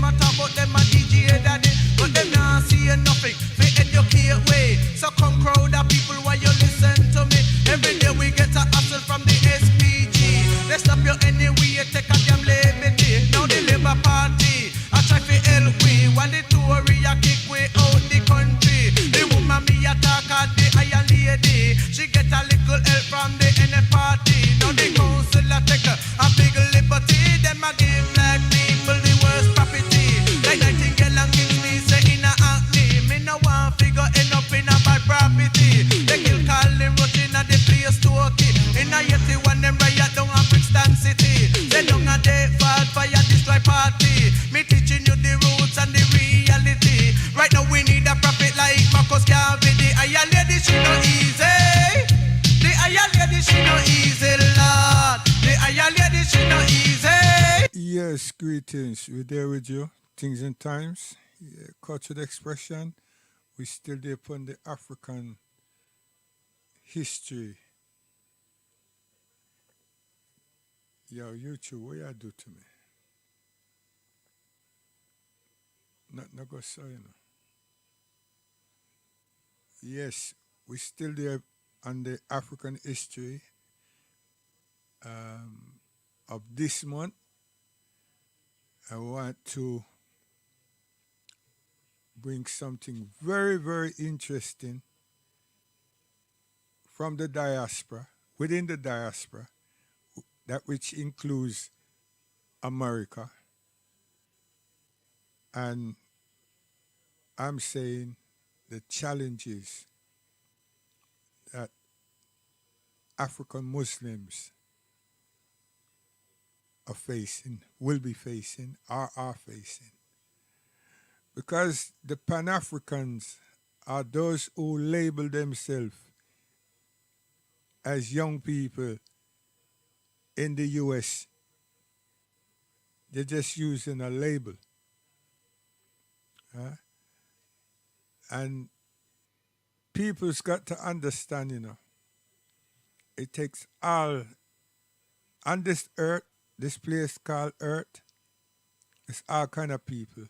them a talk about them a DJ daddy, but them not see nothing. They educate way. So come crowd of people while you listen to me. Every day we get a hustle from the SPG. They stop you anyway, take a damn liberty. Now the Labour Party, I try to help we. While the Tory a kick way out the country. The woman me attack at the iron lady. She get a little help from the NF party. Now the council a take a big liberty. Them a give black people the worst property. Like Nightingale and Kingsley say in a acne. Me no want figure end up in a bad property. They kill Colin Rushing at the place to okay. In a 81 them riot down a Brixton City. They don't a day fall fire destroy party. Me teaching you the roots and the reality. Right now we need a prophet like Marcus Garvey. The iron lady she no easy. The iron lady she no easy, Lord. The iron lady she no easy. Yes, greetings. We're there with you. Things and times. Yeah, cultural expression. We still there upon the African history. Yo, YouTube, what you do to me? Not go so, you know. Yes, we still there on the African history of this month. I want to bring something very, very interesting from the diaspora, within the diaspora, that which includes America. And I'm saying the challenges that African Muslims are facing, will be facing, are facing. Because the Pan-Africans are those who label themselves as young people in the US. They're just using a label. And people's got to understand, you know, it takes all, on this earth, this place called Earth, it's all kind of people.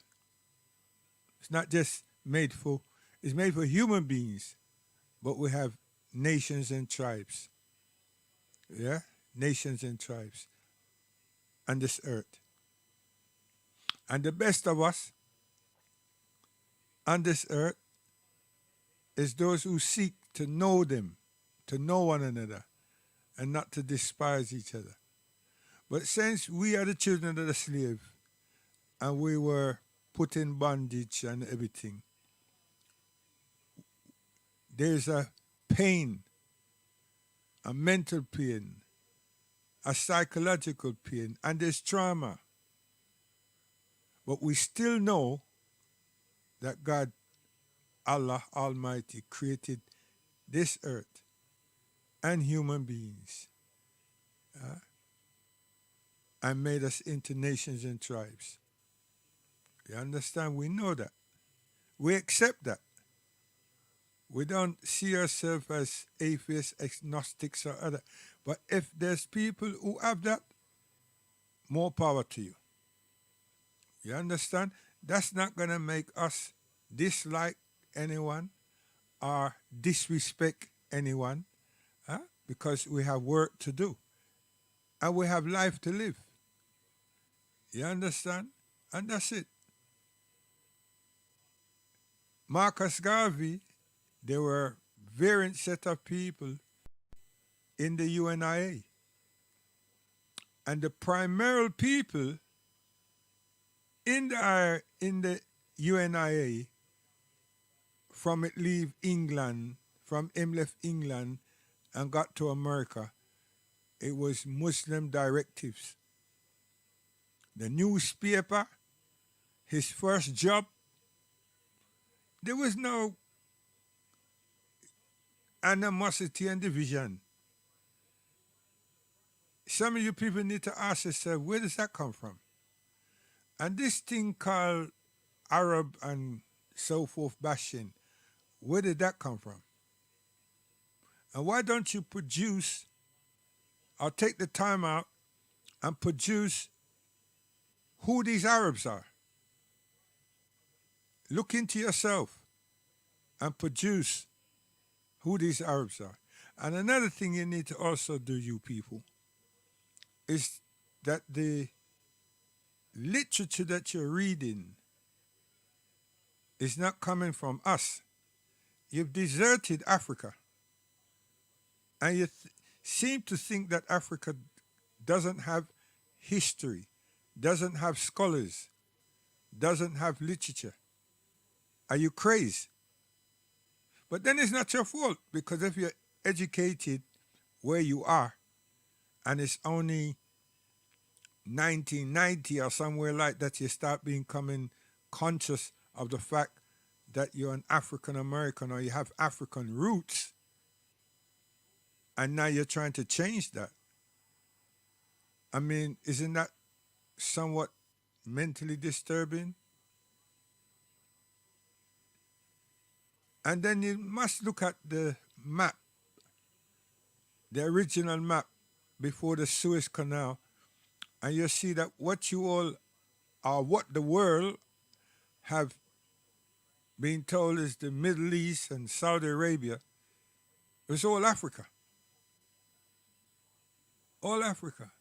It's not just made for, it's made for human beings, but we have nations and tribes. Yeah? Nations and tribes on this earth. And the best of us on this earth is those who seek to know them, to know one another, and not to despise each other. But since we are the children of the slave, and we were put in bondage and everything, there's a pain, a mental pain, a psychological pain, and there's trauma. But we still know that God, Allah Almighty, created this earth and human beings and made us into nations and tribes. You understand? We know that. We accept that. We don't see ourselves as atheists, agnostics, or other. But if there's people who have that, more power to you. You understand? That's not going to make us dislike anyone or disrespect anyone, because we have work to do and we have life to live. You understand? And that's it. Marcus Garvey, there were variant set of people in the UNIA. And the primary people in the UNIA, from it leave England, from him left England and got to America, it was Muslim directives. The newspaper, his first job, there was no animosity and division. Some of you people need to ask yourself, where does that come from? And this thing called Arab and so forth bashing, where did that come from? And why don't you produce, or take the time out and produce who these Arabs are? Look into yourself and produce who these Arabs are. And another thing you need to also do, you people, is that the literature that you're reading is not coming from us. You've deserted Africa. And you seem to think that Africa doesn't have history, doesn't have scholars, doesn't have literature. Are you crazy? But then it's not your fault, because if you're educated where you are and it's only 1990 or somewhere like that, you start becoming conscious of the fact that you're an African American or you have African roots, and now you're trying to change that. I mean, isn't that somewhat mentally disturbing? And then you must look at the map, the original map before the Suez Canal, and you see that what you all are, what the world have been told is the Middle East and Saudi Arabia, it was all Africa. All Africa.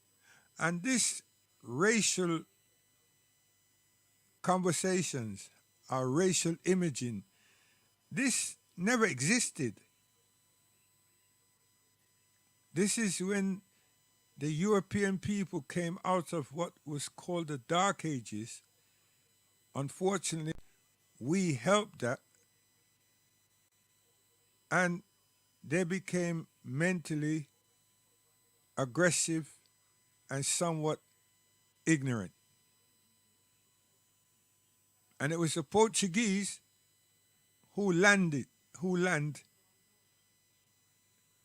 And this racial conversations, our racial imaging, this never existed. This is when the European people came out of what was called the Dark Ages. Unfortunately, we helped that, and they became mentally aggressive and somewhat ignorant. And it was the Portuguese who land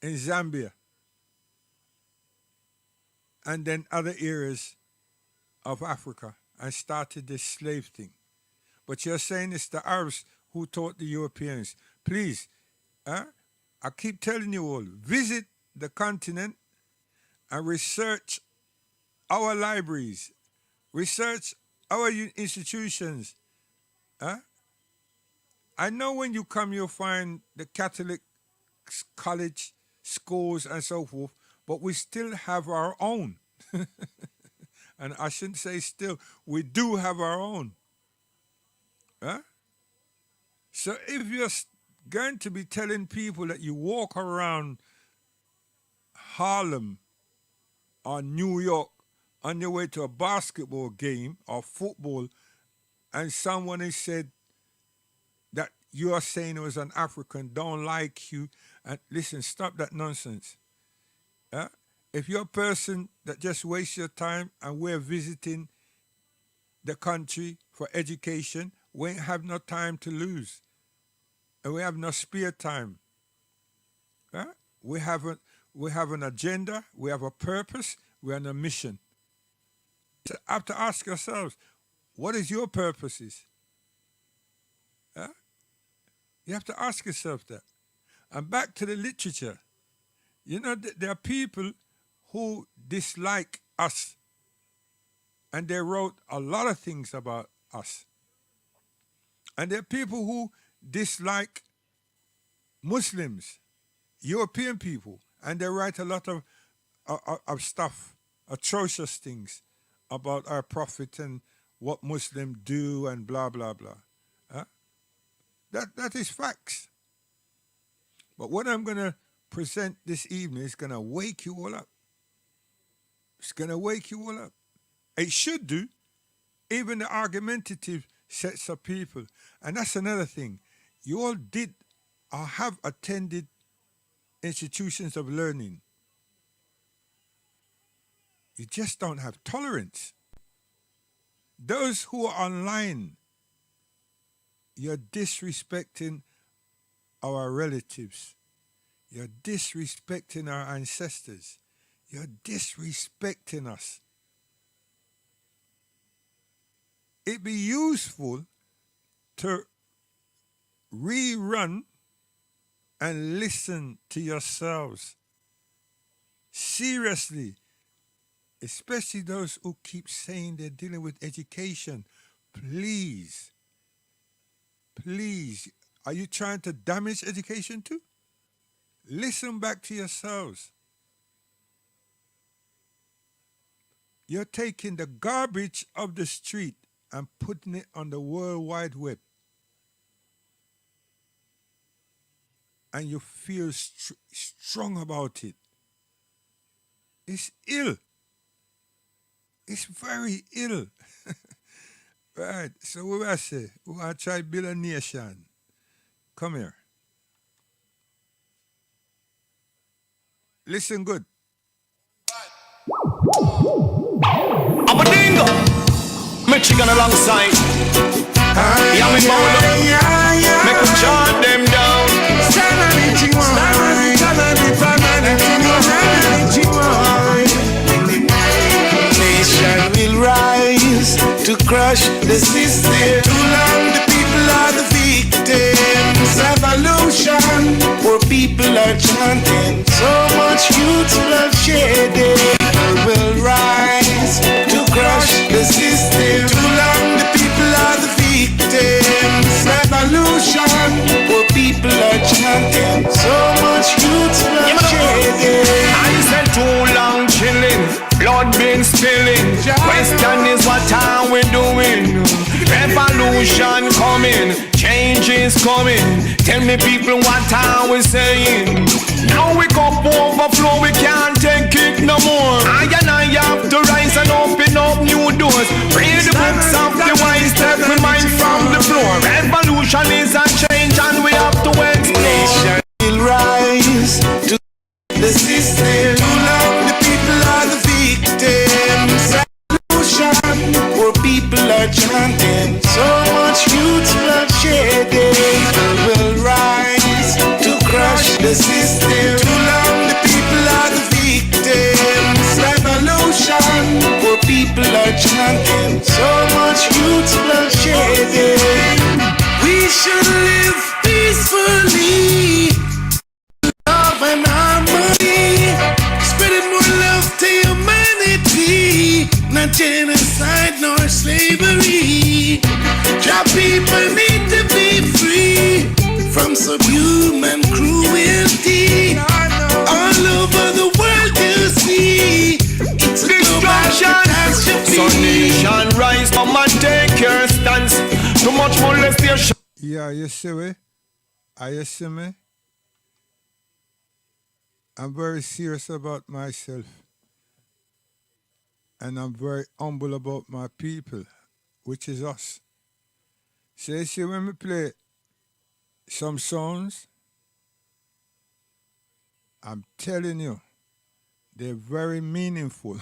in Zambia and then other areas of Africa and started this slave thing. But you're saying it's the Arabs who taught the Europeans. Please, I keep telling you all, visit the continent and research our libraries, research our institutions. I know when you come, you'll find the Catholic college, schools, and so forth, but we still have our own. And I shouldn't say still, we do have our own. So if you're going to be telling people that you walk around Harlem or New York on your way to a basketball game or football, and someone has said that you are saying it was an African, don't like you, and listen, stop that nonsense. If you're a person that just wastes your time and we're visiting the country for education, we ain't have no time to lose. And we have no spare time. We have an agenda, we have a purpose, we're on a mission. So you have to ask yourselves, what is your purposes? You have to ask yourself that. And back to the literature. You know, there are people who dislike us, and they wrote a lot of things about us. And there are people who dislike Muslims, European people, and they write a lot of stuff, atrocious things about our prophet and what Muslims do and blah, blah, blah. That is facts. But what I'm going to present this evening is going to wake you all up. It's going to wake you all up. It should do. Even the argumentative sets of people. And that's another thing. You all did or have attended institutions of learning. You just don't have tolerance. Those who are online, you're disrespecting our relatives. You're disrespecting our ancestors. You're disrespecting us. It'd be useful to rerun and listen to yourselves. Seriously, especially those who keep saying they're dealing with education. Please, Please, are you trying to damage education too? Listen back to yourselves. You're taking the garbage of the street and putting it on the World Wide Web. And you feel strong about it. It's ill. It's very ill. Right. So what I say? We want to try build a nation. Come here. Listen good. I'm a dingo. Michigan alongside. Yeah, me mold up. Make them chant them down. Nation will rise to crush the system. Too long the people are the victims. Revolution, poor people are chanting. So much youth bloodshed will rise to crush the system. Too long the people are the victims. Revolution, poor people are chanting. So much youth bloodshed. I said too long chilling, blood been spilling. Question is what are we doing? Revolution coming, change is coming. Tell me people what are we saying? Now we cup overflow, we can't take it no more. I and I have to rise and open up new doors. Read the books of the wise, take my mind from the floor. Revolution is a change and we have to explore. Nation will rise to the system. Too long the people are the victims. Revolution, poor people are chanting. So much youth bloodshed will rise to crush the system. Too long the people are the victims. Revolution, poor people are chanting. So much youth bloodshed. We should live peacefully, love and harmony, spreading more love to humanity, not genocide nor slavery. Our people need to be free from subhuman cruelty. All over the world you see, it's a destruction. So nation rise, come and take your stance. Too much molestation. Yeah, you see me? You see me? I'm very serious about myself. And I'm very humble about my people, which is us. So you see when we play some songs, I'm telling you, they're very meaningful.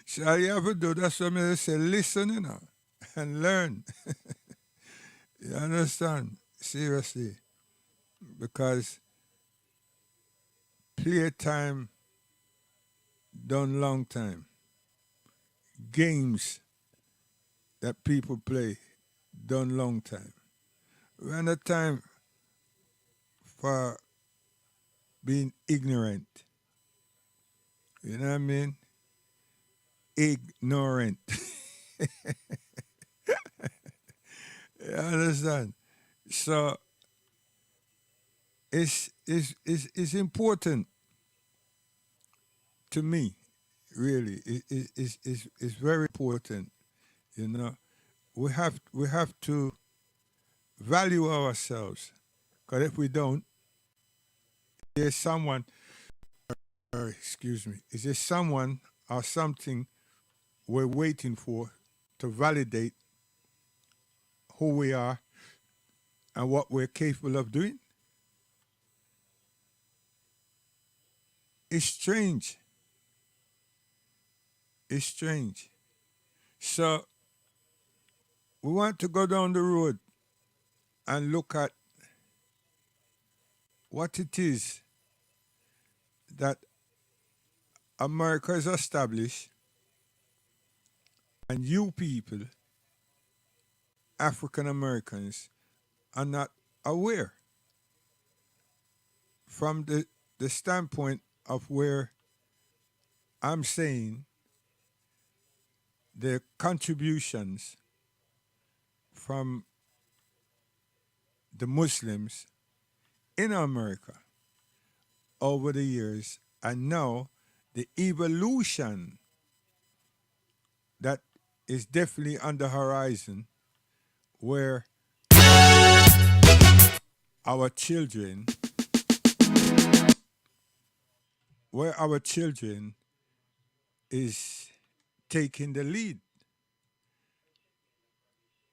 So all you have to do, that's what I say, listen, and learn. You understand? Seriously. Because playtime done long time. Games that people play done long time. We're not time for being ignorant. You know what I mean? Ignorant. You understand? So it's important to me, really. It's very important. You know, we have to value ourselves. Because if we don't, there's someone, excuse me, is there someone or something we're waiting for to validate who we are and what we're capable of doing? It's strange. It's strange. So we want to go down the road and look at what it is that America has established and you people, African Americans, are not aware from the standpoint of where I'm saying the contributions from the Muslims in America over the years, and now the evolution that is definitely on the horizon, where our children is taking the lead.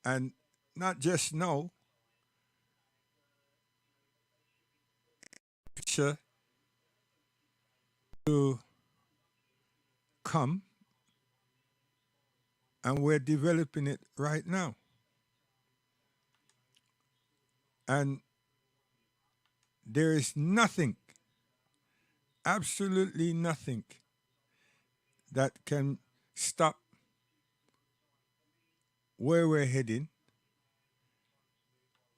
And not just now, future to come, and we're developing it right now. And there is nothing, absolutely nothing, that can stop where we're heading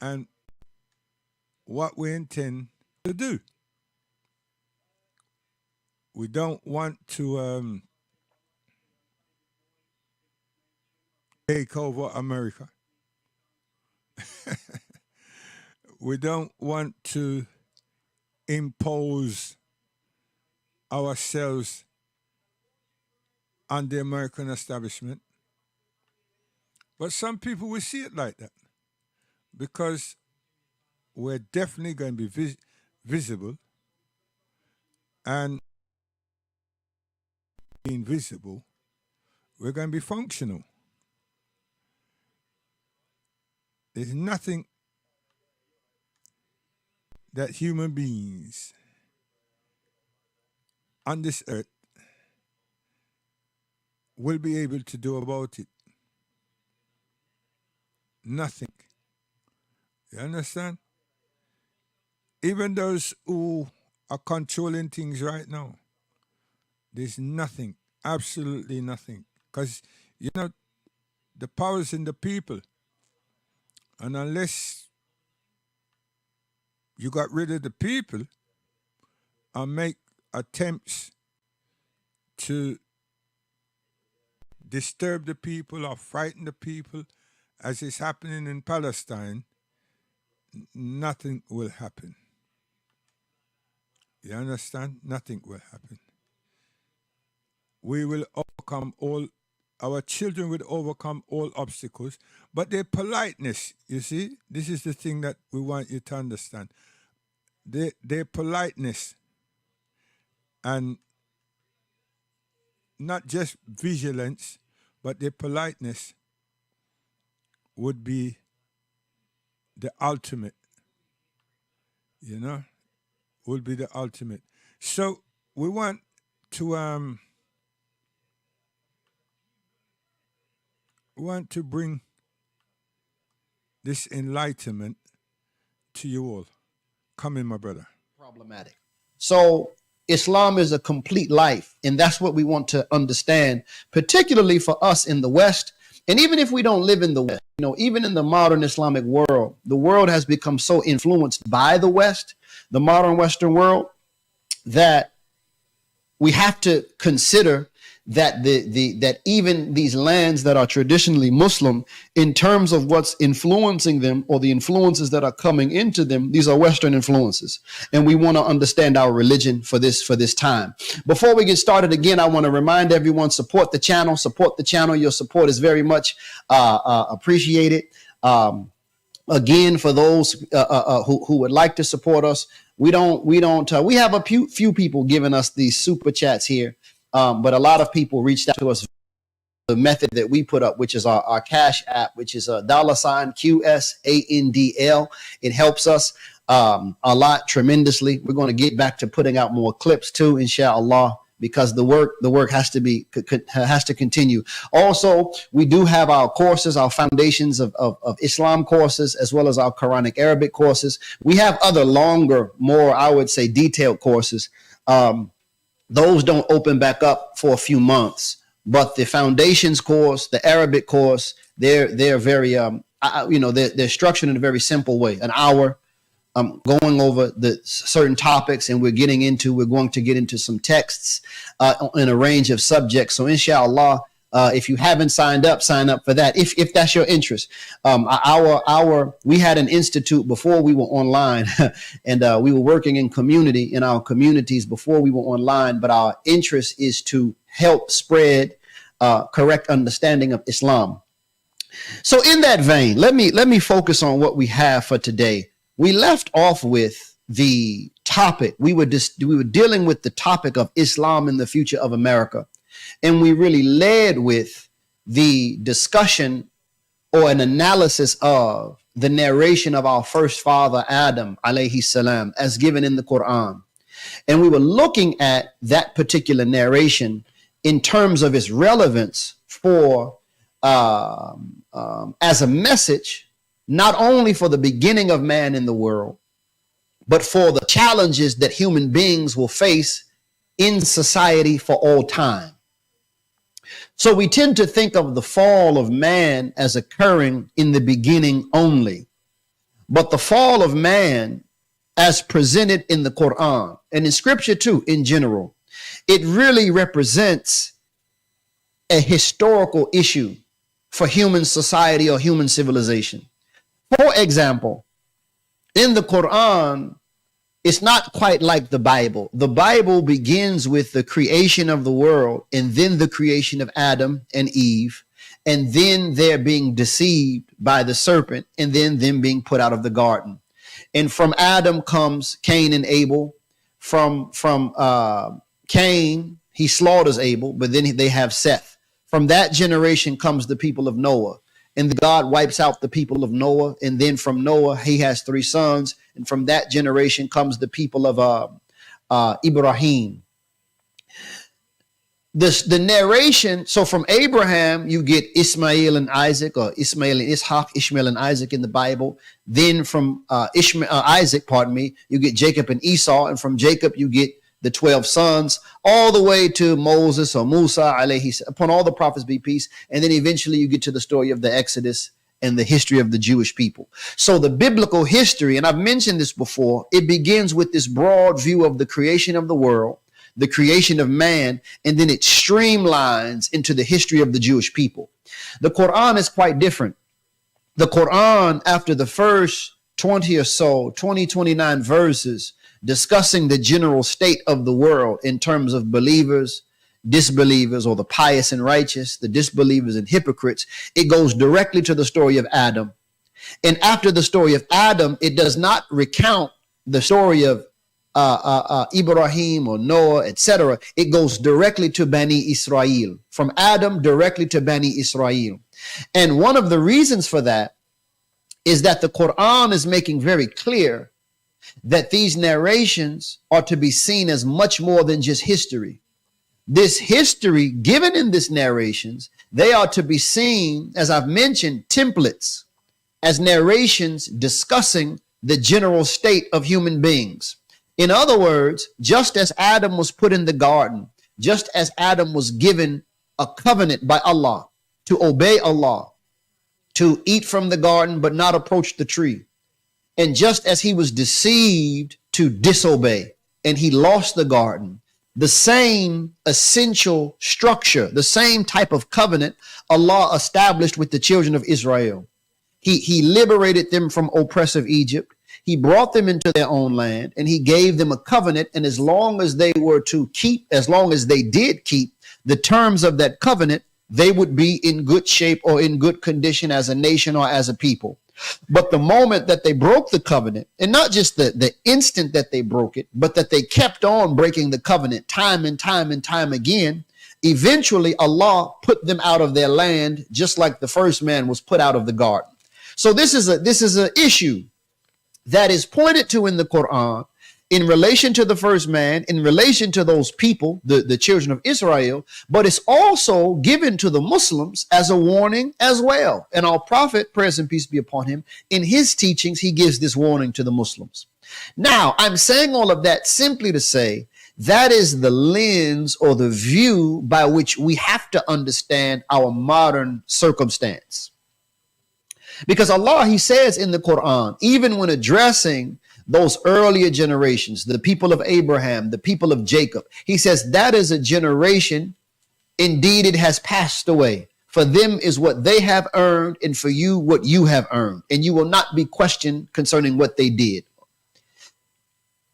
and what we intend to do. We don't want to take over America. We don't want to impose ourselves on the American establishment. But some people will see it like that, because we're definitely going to be visible, and being visible, we're going to be functional. There's nothing that human beings on this earth will be able to do about it. Nothing. You understand? Even those who are controlling things right now, there's nothing, absolutely nothing. Because, you know, the power's in the people. And unless you got rid of the people and make attempts to disturb the people or frighten the people, as is happening in Palestine, nothing will happen. You understand? Nothing will happen. We will overcome all, our children will overcome all obstacles, but their politeness, you see, this is the thing that we want you to understand. Their politeness, and not just vigilance, but their politeness would be the ultimate, you know, would be the ultimate. So we want to bring this enlightenment to you all. Come in, my brother. Problematic. So Islam is a complete life, and that's what we want to understand, particularly for us in the West. And even if we don't live in the West, you know, even in the modern Islamic world, the world has become so influenced by the West, the modern Western world, that we have to consider that that even these lands that are traditionally Muslim, in terms of what's influencing them or the influences that are coming into them, these are Western influences. And we want to understand our religion for this time. Before we get started again, I want to remind everyone, support the channel, support the channel. Your support is very much appreciated. Again, for those who would like to support us, we have a few people giving us these super chats here. But a lot of people reached out to us, the method that we put up, which is our Cash app, which is $QSANDL. It helps us a lot tremendously. We're going to get back to putting out more clips too, inshallah, because the work has to continue. Also, we do have our courses, our foundations of Islam courses, as well as our Quranic Arabic courses. We have other longer, more, I would say, detailed courses. Those don't open back up for a few months, but the foundations course, the Arabic course, they're very, they're structured in a very simple way. An hour, going over the certain topics, and we're going to get into some texts in a range of subjects. So inshallah, If you haven't signed up, sign up for that. If that's your interest. We had an institute before we were online, and we were working in our communities before we were online. But our interest is to help spread correct understanding of Islam. So in that vein, let me focus on what we have for today. We left off with the topic. We were dealing with the topic of Islam in the future of America. And we really led with the discussion or an analysis of the narration of our first father, Adam, alayhi salam, as given in the Quran. And we were looking at that particular narration in terms of its relevance for as a message, not only for the beginning of man in the world, but for the challenges that human beings will face in society for all time. So we tend to think of the fall of man as occurring in the beginning only, but the fall of man as presented in the Quran and in scripture too, in general, it really represents a historical issue for human society or human civilization. For example, in the Quran, it's not quite like the Bible. The Bible begins with the creation of the world and then the creation of Adam and Eve, and then they're being deceived by the serpent and then them being put out of the garden. And from Adam comes Cain and Abel. From Cain, he slaughters Abel, but then they have Seth. From that generation comes the people of Noah. And God wipes out the people of Noah. And then from Noah, he has 3 sons. And from that generation comes the people of Ibrahim. The narration, so from Abraham, you get Ismail and Isaac, or Ismail and Ishaq, Ishmael and Isaac in the Bible. Then from Isaac, you get Jacob and Esau. And from Jacob, you get the 12 sons, all the way to Moses or Musa, upon all the prophets be peace. And then eventually you get to the story of the Exodus and the history of the Jewish people. So the biblical history, and I've mentioned this before, it begins with this broad view of the creation of the world, the creation of man, and then it streamlines into the history of the Jewish people. The Quran is quite different. The Quran, after the first 29 verses, discussing the general state of the world in terms of believers, disbelievers, or the pious and righteous, the disbelievers and hypocrites, it goes directly to the story of Adam. And after the story of Adam, it does not recount the story of Ibrahim or Noah, etc. It goes directly to Bani Israel, from Adam directly to Bani Israel. And one of the reasons for that is that the Quran is making very clear that these narrations are to be seen as much more than just history. This history given in these narrations, they are to be seen, as I've mentioned, templates, as narrations discussing the general state of human beings. In other words, just as Adam was put in the garden, just as Adam was given a covenant by Allah to obey Allah, to eat from the garden but not approach the tree, and just as he was deceived to disobey and he lost the garden, the same essential structure, the same type of covenant Allah established with the children of Israel. He liberated them from oppressive Egypt. He brought them into their own land and he gave them a covenant. And as long as they were to keep, as long as they did keep the terms of that covenant, they would be in good shape or in good condition as a nation or as a people. But the moment that they broke the covenant, and not just the instant that they broke it, but that they kept on breaking the covenant time and time and time again, eventually Allah put them out of their land, just like the first man was put out of the garden. So this is an issue that is pointed to in the Quran in relation to the first man, in relation to those people, the children of Israel, but it's also given to the Muslims as a warning as well. And our prophet, praise and peace be upon him, in his teachings, he gives this warning to the Muslims. Now, I'm saying all of that simply to say that is the lens or the view by which we have to understand our modern circumstance. Because Allah, he says in the Quran, even when addressing those earlier generations, the people of Abraham, the people of Jacob, he says that is a generation Indeed, it has passed away. For them is what they have earned, and for you what you have earned. And you will not be questioned concerning what they did.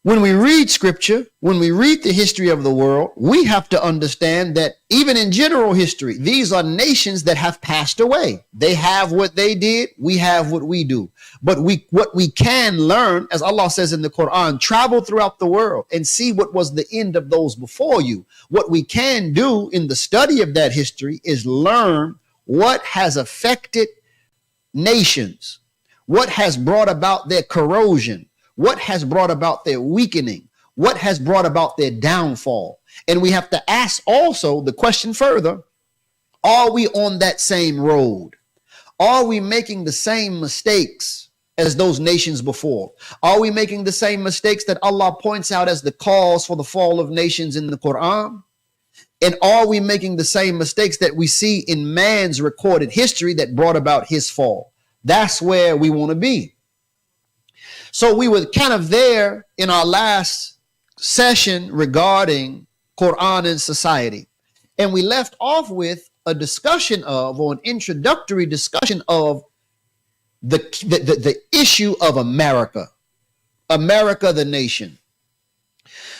When we read scripture, when we read the history of the world, we have to understand that even in general history, these are nations that have passed away. They have what they did. We have what we do. But what we can learn, as Allah says in the Quran, travel throughout the world and see what was the end of those before you. What we can do in the study of that history is learn what has affected nations, what has brought about their corrosion, what has brought about their weakening, what has brought about their downfall. And we have to ask also the question further, are we on that same road? Are we making the same mistakes as those nations before? Are we making the same mistakes that Allah points out as the cause for the fall of nations in the Quran? And are we making the same mistakes that we see in man's recorded history that brought about his fall? That's where we want to be. So we were kind of there in our last session regarding Quran and society. And we left off with a discussion of, or an introductory discussion of the issue of America, the nation.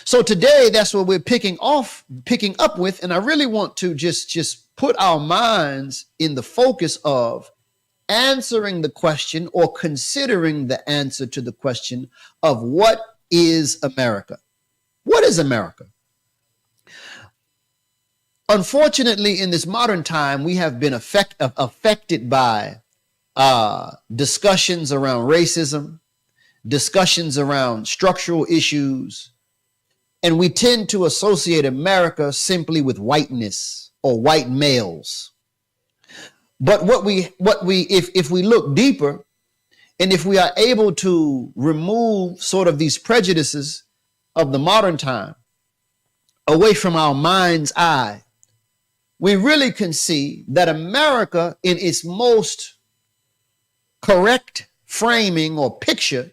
So today, that's what we're picking up with. And I really want to just put our minds in the focus of answering the question or considering the answer to the question of what is America? What is America? Unfortunately, in this modern time, we have been affected by discussions around racism, discussions around structural issues, and we tend to associate America simply with whiteness or white males. But if we look deeper, and if we are able to remove sort of these prejudices of the modern time away from our mind's eye, we really can see that America, in its most correct framing or picture,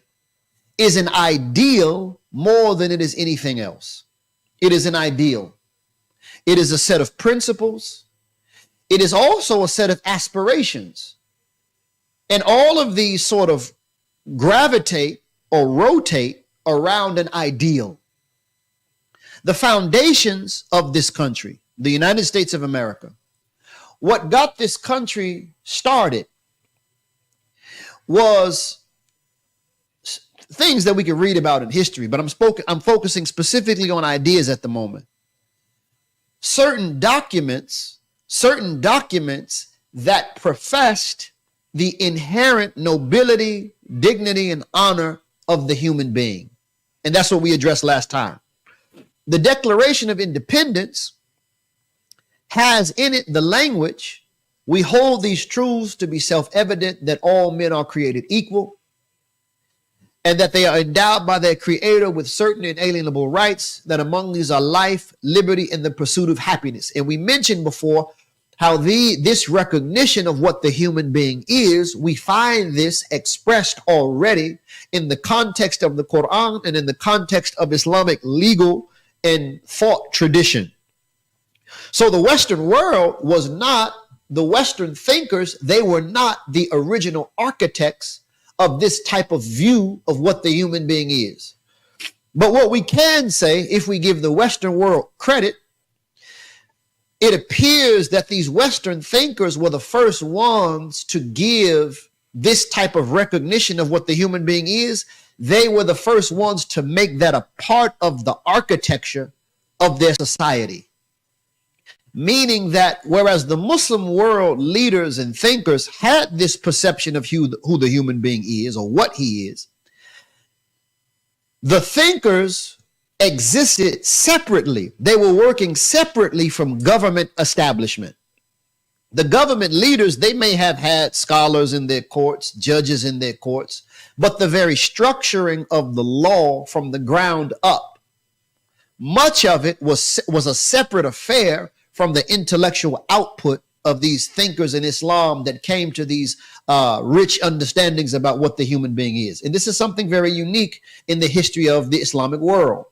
is an ideal more than it is anything else. It is an ideal. It is a set of principles. It is also a set of aspirations. And all of these sort of gravitate or rotate around an ideal. The foundations of this country, the United States of America, what got this country started was things that we can read about in history, but I'm focusing specifically on ideas at the moment. Certain documents that professed the inherent nobility, dignity, and honor of the human being. And that's what we addressed last time. The Declaration of Independence has in it the language, we hold these truths to be self-evident that all men are created equal, and that they are endowed by their creator with certain inalienable rights, that among these are life, liberty, and the pursuit of happiness. And we mentioned before how this recognition of what the human being is, we find this expressed already in the context of the Quran and in the context of Islamic legal and thought tradition. So the Western world was not, the Western thinkers, they were not the original architects of this type of view of what the human being is. But what we can say, if we give the Western world credit, it appears that these Western thinkers were the first ones to give this type of recognition of what the human being is. They were the first ones to make that a part of the architecture of their society. Meaning that whereas the Muslim world leaders and thinkers had this perception of who the human being is or what he is, the thinkers existed separately. They were working separately from government establishment. The government leaders, they may have had scholars in their courts, judges in their courts, but the very structuring of the law from the ground up, much of it was a separate affair from the intellectual output of these thinkers in Islam that came to these rich understandings about what the human being is. And this is something very unique in the history of the Islamic world.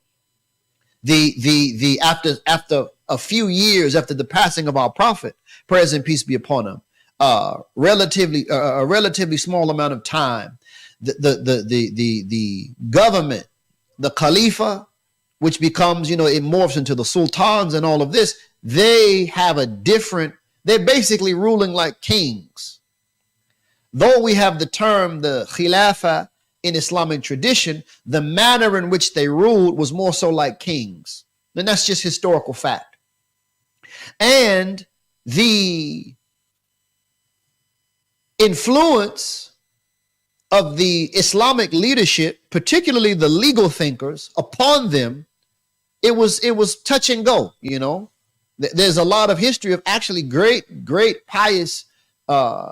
After a few years after the passing of our prophet, praise and peace be upon him, a relatively small amount of time, the government, the Khalifa, which becomes, it morphs into the sultans and all of this, they have they're basically ruling like kings. Though we have the term, the Khilafah in Islamic tradition, the manner in which they ruled was more so like kings. And that's just historical fact. And the influence of the Islamic leadership, particularly the legal thinkers, upon them, it was touch and go. There's a lot of history of actually great pious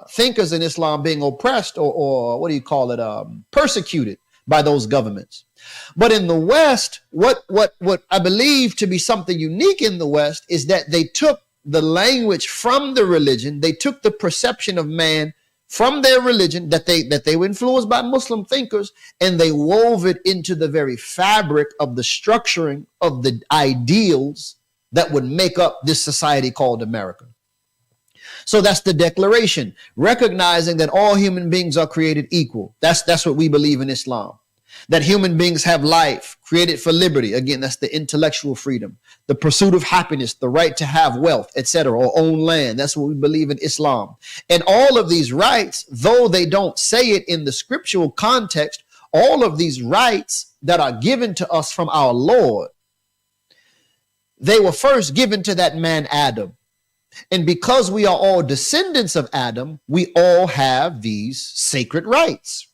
thinkers in Islam being oppressed or what do you call it, persecuted by those governments. But in the West, what I believe to be something unique in the West is that they took the language from the religion, they took the perception of man from their religion that they were influenced by Muslim thinkers, and they wove it into the very fabric of the structuring of the ideals that would make up this society called America. So that's the declaration, recognizing that all human beings are created equal. That's what we believe in Islam. That human beings have life, created for liberty. Again, that's the intellectual freedom, the pursuit of happiness, the right to have wealth, etc., or own land. That's what we believe in Islam. And all of these rights, though they don't say it in the scriptural context, all of these rights that are given to us from our Lord, they were first given to that man Adam. And because we are all descendants of Adam, we all have these sacred rights.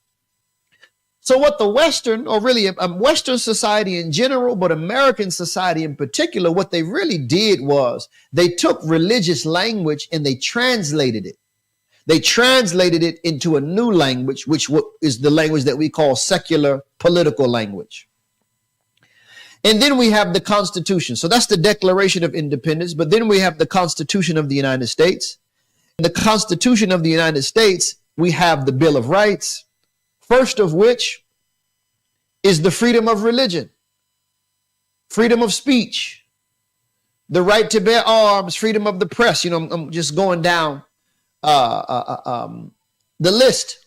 So what the Western, or really Western society in general, but American society in particular, what they really did was they took religious language and they translated it. They translated it into a new language, which is the language that we call secular political language. And then we have the Constitution. So that's the Declaration of Independence. But then we have the Constitution of the United States. In the Constitution of the United States, we have the Bill of Rights, first of which is the freedom of religion, freedom of speech, the right to bear arms, freedom of the press. I'm just going down the list.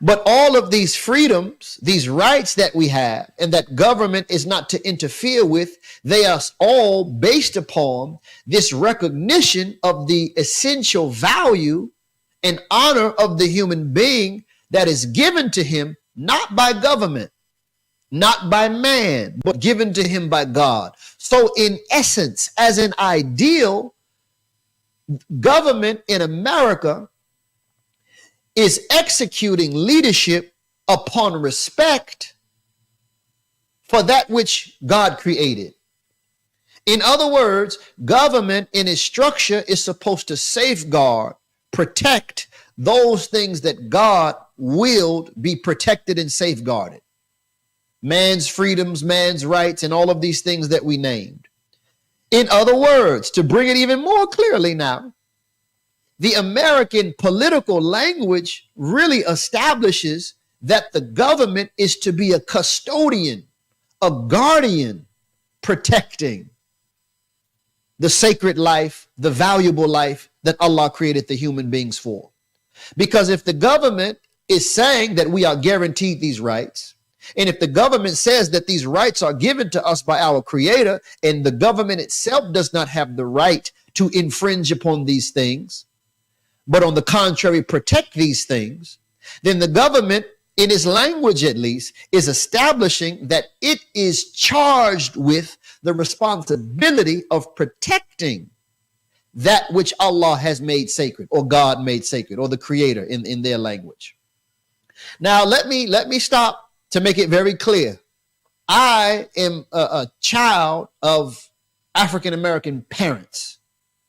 But all of these freedoms, these rights that we have and that government is not to interfere with, they are all based upon this recognition of the essential value and honor of the human being that is given to him, not by government, not by man, but given to him by God. So in essence, as an ideal, government in America is executing leadership upon respect for that which God created. In other words, government in its structure is supposed to safeguard, protect those things that God willed be protected and safeguarded. Man's freedoms, man's rights, and all of these things that we named. In other words, to bring it even more clearly now, the American political language really establishes that the government is to be a custodian, a guardian, protecting the sacred life, the valuable life that Allah created the human beings for. Because if the government is saying that we are guaranteed these rights, and if the government says that these rights are given to us by our Creator, and the government itself does not have the right to infringe upon these things, but on the contrary, protect these things, then the government, in its language at least, is establishing that it is charged with the responsibility of protecting that which Allah has made sacred, or God made sacred, or the Creator in their language. Now, let me stop to make it very clear. I am a child of African-American parents,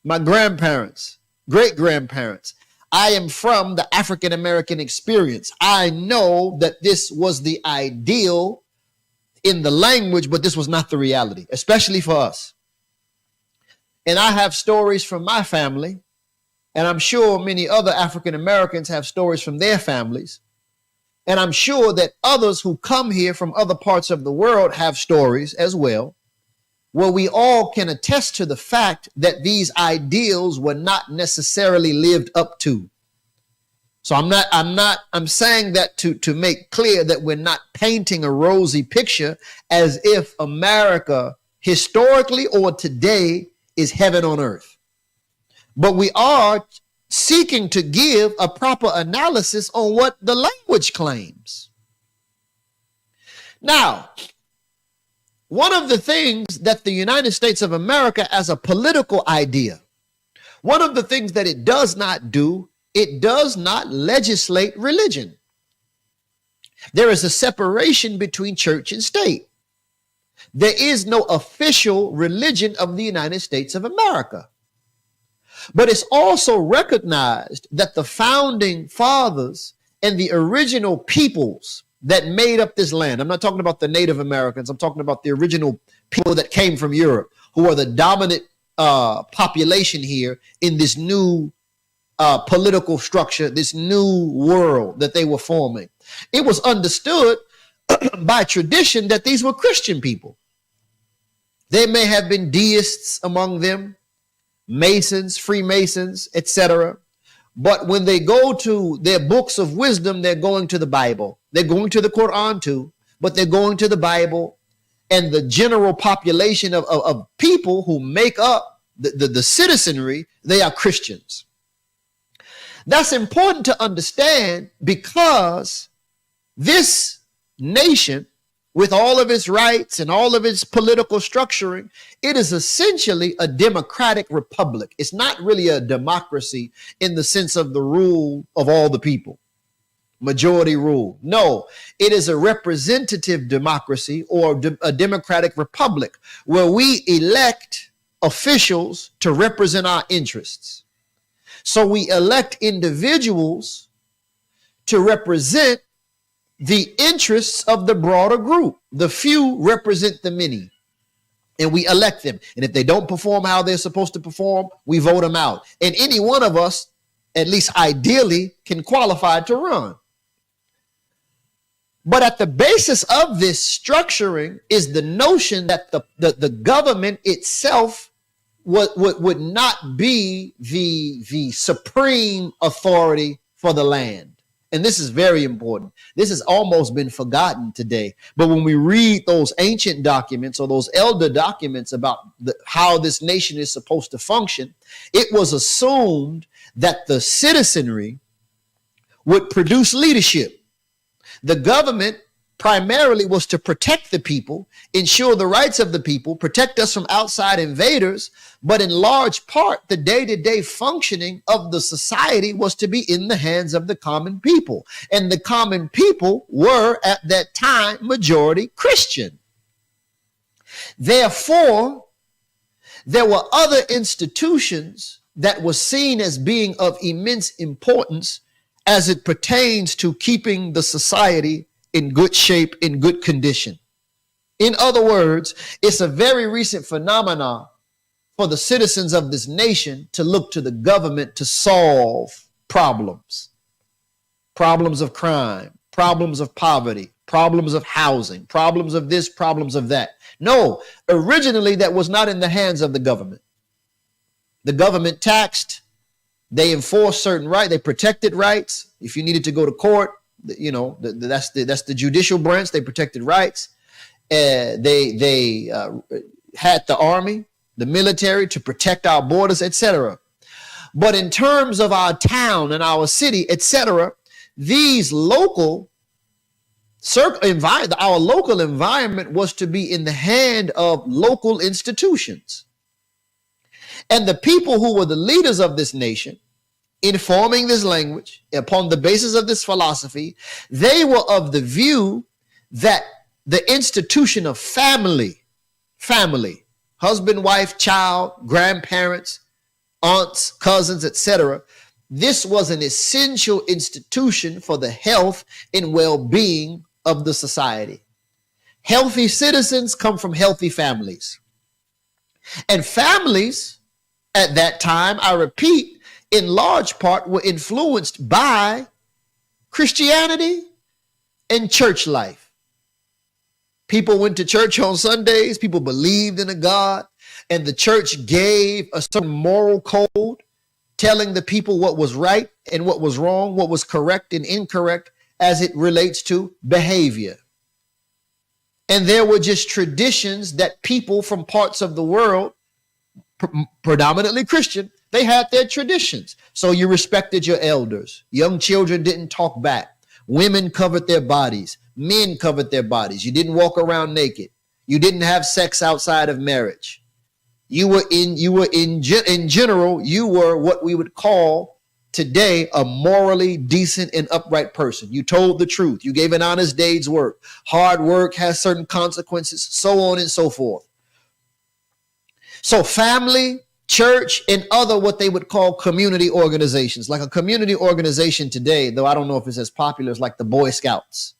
my grandparents, great-grandparents. I am from the African-American experience. I know that this was the ideal in the language, but this was not the reality, especially for us. And I have stories from my family, and I'm sure many other African-Americans have stories from their families. And I'm sure that others who come here from other parts of the world have stories as well. where we all can attest to the fact that these ideals were not necessarily lived up to. So I'm saying that to make clear that we're not painting a rosy picture as if America historically or today is heaven on earth. But we are seeking to give a proper analysis on what the language claims. Now, one of the things that the United States of America as a political idea, one of the things that it does not do, it does not legislate religion. There is a separation between church and state. There is no official religion of the United States of America. But it's also recognized that the founding fathers and the original peoples that made up this land, I'm not talking about the Native Americans, I'm talking about the original people that came from Europe, who are the dominant population here in this new political structure, this new world that they were forming. It was understood by tradition that these were Christian people. There may have been deists among them, Masons, Freemasons, etc. But when they go to their books of wisdom, they're going to the Bible. They're going to the Quran too, but they're going to the Bible. And the general population of people who make up the citizenry, they are Christians. That's important to understand because this nation, with all of its rights and all of its political structuring, it is essentially a democratic republic. It's not really a democracy in the sense of the rule of all the people, majority rule. No, it is a representative democracy or a democratic republic where we elect officials to represent our interests. So we elect individuals to represent the interests of the broader group. The few represent the many, and we elect them. And if they don't perform how they're supposed to perform, we vote them out. And any one of us, at least ideally, can qualify to run. But at the basis of this structuring is the notion that the government itself would not be the supreme authority for the land. And this is very important. This has almost been forgotten today. But when we read those ancient documents or those elder documents about how this nation is supposed to function, it was assumed that the citizenry would produce leadership. The government primarily was to protect the people, ensure the rights of the people, protect us from outside invaders, but in large part, the day-to-day functioning of the society was to be in the hands of the common people. And the common people were, at that time, majority Christian. Therefore, there were other institutions that were seen as being of immense importance as it pertains to keeping the society in good shape, in good condition. In other words, it's a very recent phenomenon for the citizens of this nation to look to the government to solve problems. Problems of crime, problems of poverty, problems of housing, problems of this, problems of that. No, originally that was not in the hands of the government. The government taxed, they enforced certain rights, they protected rights. If you needed to go to court, you know, that's the judicial branch. They protected rights. They had the army, the military to protect our borders, etc. But in terms of our town and our city, etc., these local our local environment was to be in the hand of local institutions. And the people who were the leaders of this nation, informing this language upon the basis of this philosophy, they were of the view that the institution of family, husband, wife, child, grandparents, aunts, cousins, etc., this was an essential institution for the health and well-being of the society. Healthy citizens come from healthy families. And families at that time, I repeat, in large part were influenced by Christianity and church life. People went to church on Sundays. People believed in a God, and the church gave a certain moral code telling the people what was right and what was wrong, what was correct and incorrect as it relates to behavior. And there were just traditions that people from parts of the world, predominantly Christian, they had their traditions. So you respected your elders. Young children didn't talk back. Women covered their bodies. Men covered their bodies. You didn't walk around naked. You didn't have sex outside of marriage. In general, you were what we would call today a morally decent and upright person. You told the truth. You gave an honest day's work. Hard work has certain consequences, so on and so forth. So family, church, and other what they would call community organizations. Like a community organization today, though I don't know if it's as popular as like the Boy Scouts.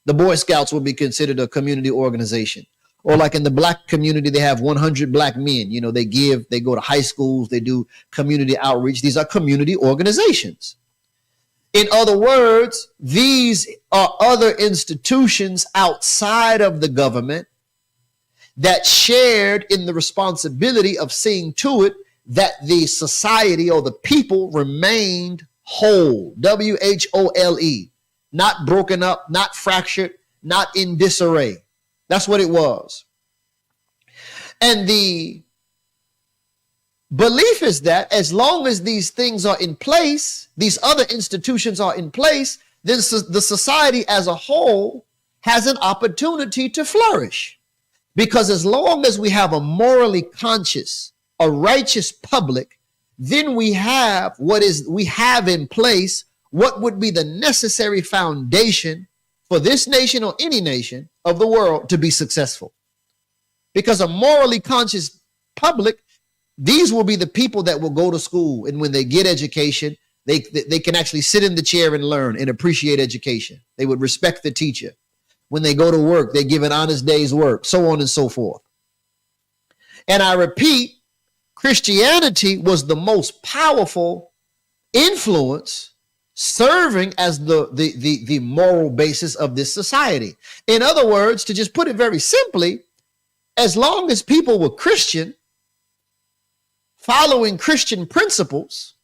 The Boy Scouts would be considered a community organization. Or like in the black community, they have 100 black men. You know, they go to high schools, they do community outreach. These are community organizations. In other words, these are other institutions outside of the government that shared in the responsibility of seeing to it that the society or the people remained whole, W-H-O-L-E, not broken up, not fractured, not in disarray. That's what it was. And the belief is that as long as these things are in place, these other institutions are in place, then the society as a whole has an opportunity to flourish. Because as long as we have a morally conscious, a righteous public, then we have in place what would be the necessary foundation for this nation or any nation of the world to be successful. Because a morally conscious public, these will be the people that will go to school, and when they get education, they can actually sit in the chair and learn and appreciate education. They would respect the teacher. When they go to work, they give an honest day's work, so on and so forth. And I repeat, Christianity was the most powerful influence serving as the moral basis of this society. In other words, to just put it very simply, as long as people were Christian, following Christian principles,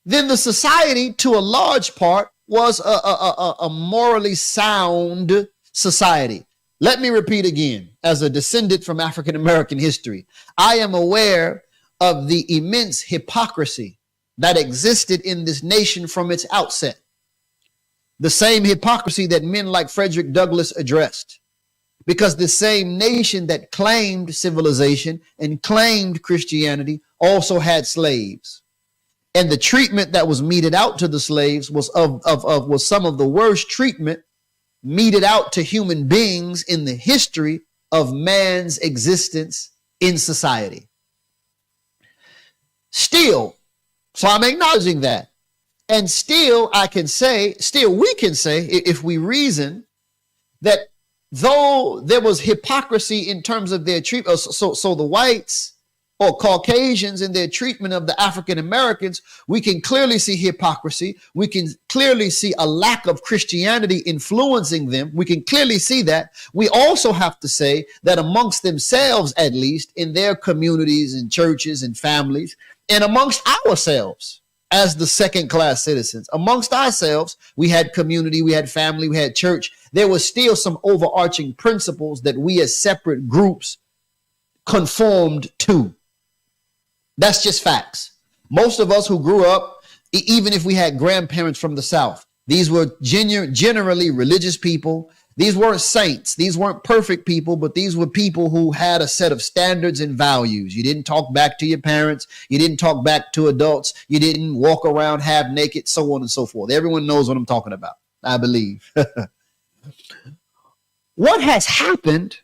then the society, to a large part, was a morally sound society. Let me repeat again, as a descendant from African American history, I am aware of the immense hypocrisy that existed in this nation from its outset. The same hypocrisy that men like Frederick Douglass addressed. Because the same nation that claimed civilization and claimed Christianity also had slaves. And the treatment that was meted out to the slaves was some of the worst treatment meted out to human beings in the history of man's existence in society. Still, so I'm acknowledging that. And still we can say, if we reason, that though there was hypocrisy in terms of their treatment, so the whites or Caucasians in their treatment of the African Americans, we can clearly see hypocrisy. We can clearly see a lack of Christianity influencing them. We can clearly see that. We also have to say that amongst themselves, at least in their communities and churches and families, and amongst ourselves as the second class citizens, amongst ourselves, we had community, we had family, we had church. There was still some overarching principles that we as separate groups conformed to. That's just facts. Most of us who grew up, even if we had grandparents from the South, these were generally religious people. These weren't saints. These weren't perfect people, but these were people who had a set of standards and values. You didn't talk back to your parents. You didn't talk back to adults. You didn't walk around half naked, so on and so forth. Everyone knows what I'm talking about, I believe. What has happened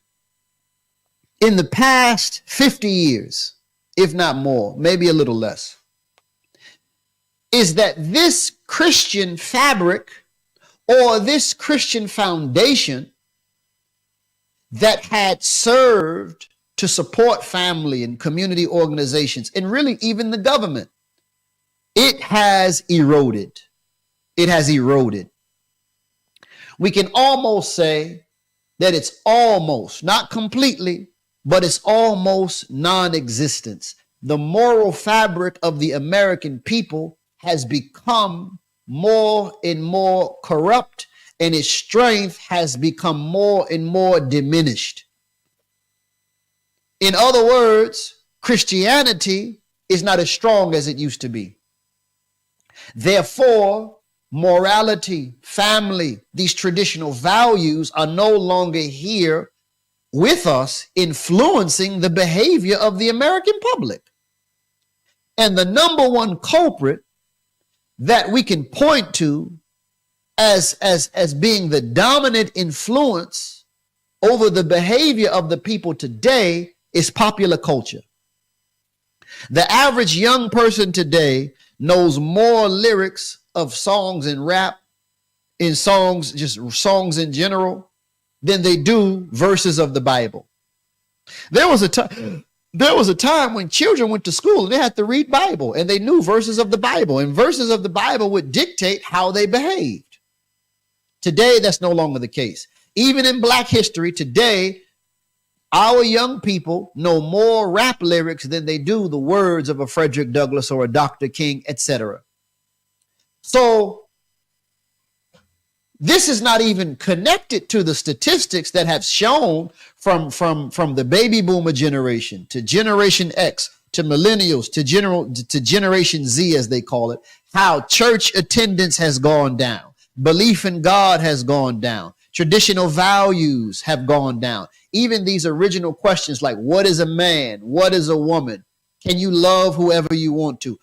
in the past 50 years, if not more, maybe a little less, is that this Christian fabric or this Christian foundation that had served to support family and community organizations, and really even the government, it has eroded. It has eroded. We can almost say that it's almost, not completely, but it's almost non-existence. The moral fabric of the American people has become more and more corrupt, and its strength has become more and more diminished. In other words, Christianity is not as strong as it used to be. Therefore, morality, family, these traditional values are no longer here with us, influencing the behavior of the American public. And the number one culprit that we can point to as being the dominant influence over the behavior of the people today is popular culture. The average young person today knows more lyrics of songs and rap, in songs, just songs in general, than they do verses of the Bible. There was a time when children went to school and they had to read Bible, and they knew verses of the Bible, and verses of the Bible would dictate how they behaved. Today, that's no longer the case. Even in Black history today, our young people know more rap lyrics than they do the words of a Frederick Douglass or a Dr. King, etc. So this is not even connected to the statistics that have shown from the baby boomer generation to Generation X to millennials to Generation Z, as they call it, how church attendance has gone down, belief in God has gone down, traditional values have gone down. Even these original questions like, what is a man? What is a woman? Can you love whoever you want to?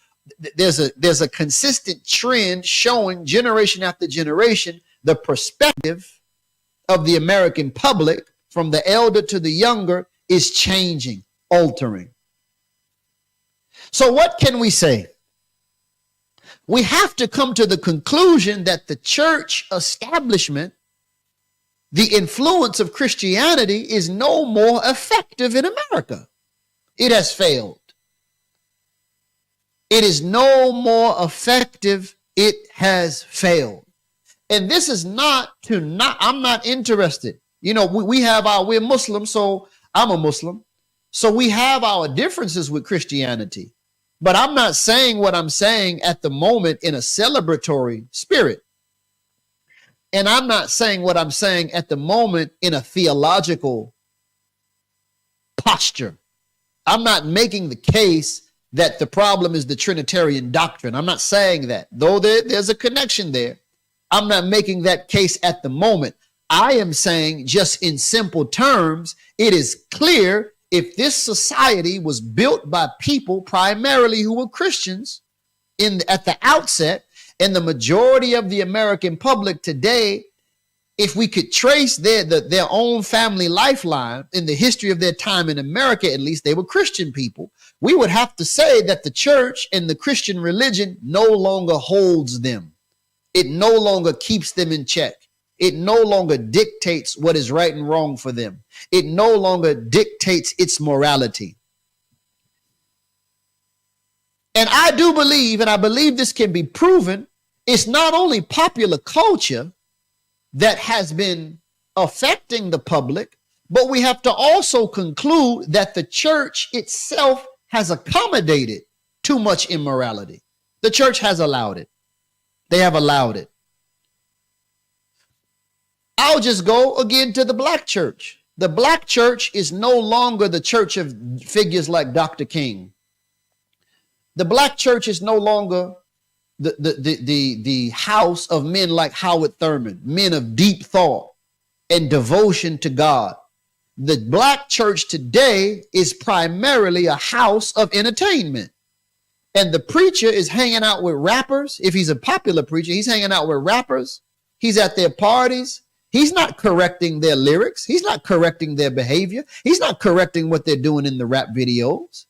There's a consistent trend showing generation after generation the perspective of the American public from the elder to the younger is changing, altering. So what can we say? We have to come to the conclusion that the church establishment, the influence of Christianity, is no more effective in America. It has failed. It is no more effective. It has failed. And this is I'm not interested. You know, we're Muslims, so I'm a Muslim. So we have our differences with Christianity. But I'm not saying what I'm saying at the moment in a celebratory spirit. And I'm not saying what I'm saying at the moment in a theological posture. I'm not making the case that the problem is the Trinitarian doctrine. I'm not saying that, though there's a connection there. I'm not making that case at the moment. I am saying, just in simple terms, it is clear if this society was built by people primarily who were Christians at the outset, and the majority of the American public today, if we could trace their own family lifeline in the history of their time in America, at least they were Christian people, we would have to say that the church and the Christian religion no longer holds them. It no longer keeps them in check. It no longer dictates what is right and wrong for them. It no longer dictates its morality. And I do believe, and I believe this can be proven, it's not only popular culture that has been affecting the public, but we have to also conclude that the church itself has accommodated too much immorality. The church has allowed it. They have allowed it. I'll just go again to the Black church. The Black church is no longer the church of figures like Dr. King. The Black church is no longer the house of men like Howard Thurman, men of deep thought and devotion to God. The Black church today is primarily a house of entertainment. And the preacher is hanging out with rappers. If he's a popular preacher, he's hanging out with rappers. He's at their parties. He's not correcting their lyrics. He's not correcting their behavior. He's not correcting what they're doing in the rap videos.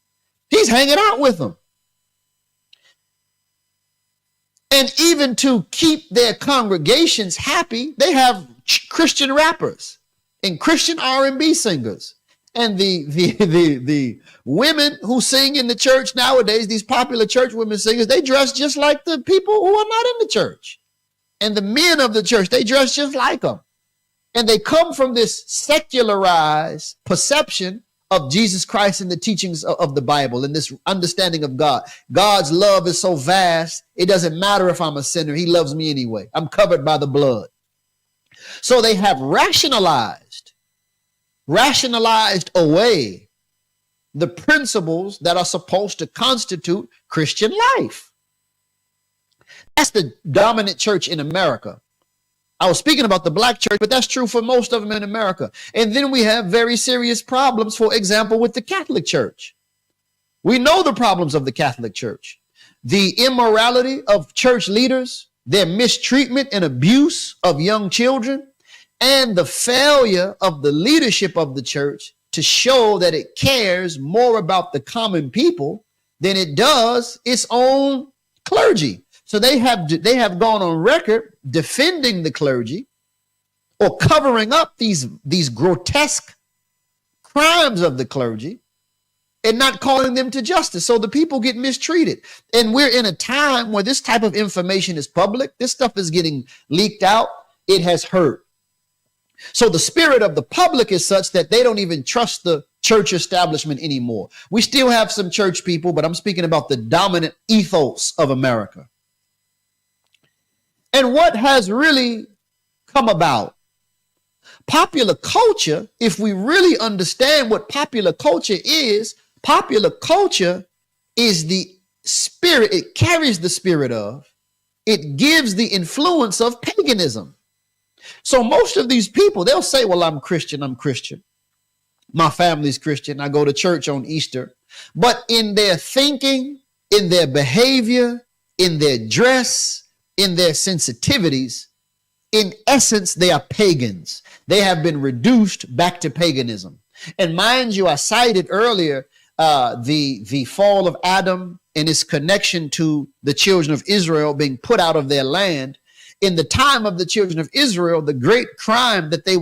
He's hanging out with them. And even to keep their congregations happy, they have Christian rappers and Christian R&B singers. And the women who sing in the church nowadays, these popular church women singers, they dress just like the people who are not in the church. And the men of the church, they dress just like them. And they come from this secularized perception of Jesus Christ and the teachings of the Bible and this understanding of God. God's love is so vast, it doesn't matter if I'm a sinner. He loves me anyway. I'm covered by the blood. So they have rationalized away the principles that are supposed to constitute Christian life. That's the dominant church in America. I was speaking about the black church, but that's true for most of them in America. And then we have very serious problems, for example, with the Catholic Church. We know the problems of the Catholic Church. The immorality of church leaders, their mistreatment and abuse of young children, and the failure of the leadership of the church to show that it cares more about the common people than it does its own clergy. So they have gone on record defending the clergy or covering up these grotesque crimes of the clergy and not calling them to justice. So the people get mistreated. And we're in a time where this type of information is public. This stuff is getting leaked out. It has hurt. So the spirit of the public is such that they don't even trust the church establishment anymore. We still have some church people, but I'm speaking about the dominant ethos of America. And what has really come about? Popular culture, if we really understand what popular culture is the spirit, it carries the spirit of, it gives the influence of paganism. So most of these people, they'll say, well, I'm Christian. My family's Christian. I go to church on Easter. But in their thinking, in their behavior, in their dress, in their sensitivities, in essence, they are pagans. They have been reduced back to paganism. And mind you, I cited earlier the fall of Adam and its connection to the children of Israel being put out of their land. In the time of the children of Israel, the great crime that they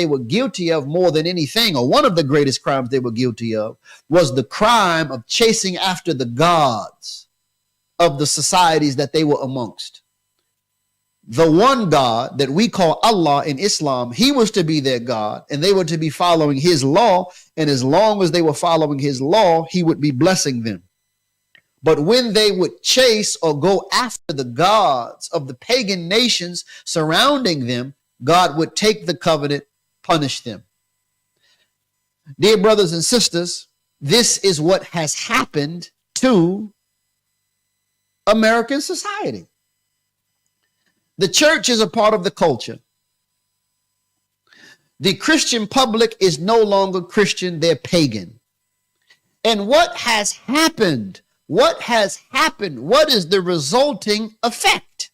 were guilty of more than anything, or one of the greatest crimes they were guilty of, was the crime of chasing after the gods of the societies that they were amongst. The one God that we call Allah in Islam, he was to be their God, and they were to be following his law. And as long as they were following his law, he would be blessing them. But when they would chase or go after the gods of the pagan nations surrounding them, God would take the covenant, punish them. Dear brothers and sisters, this is what has happened to American society. The church is a part of the culture. The Christian public is no longer Christian, they're pagan. And what has happened? What has happened? What is the resulting effect?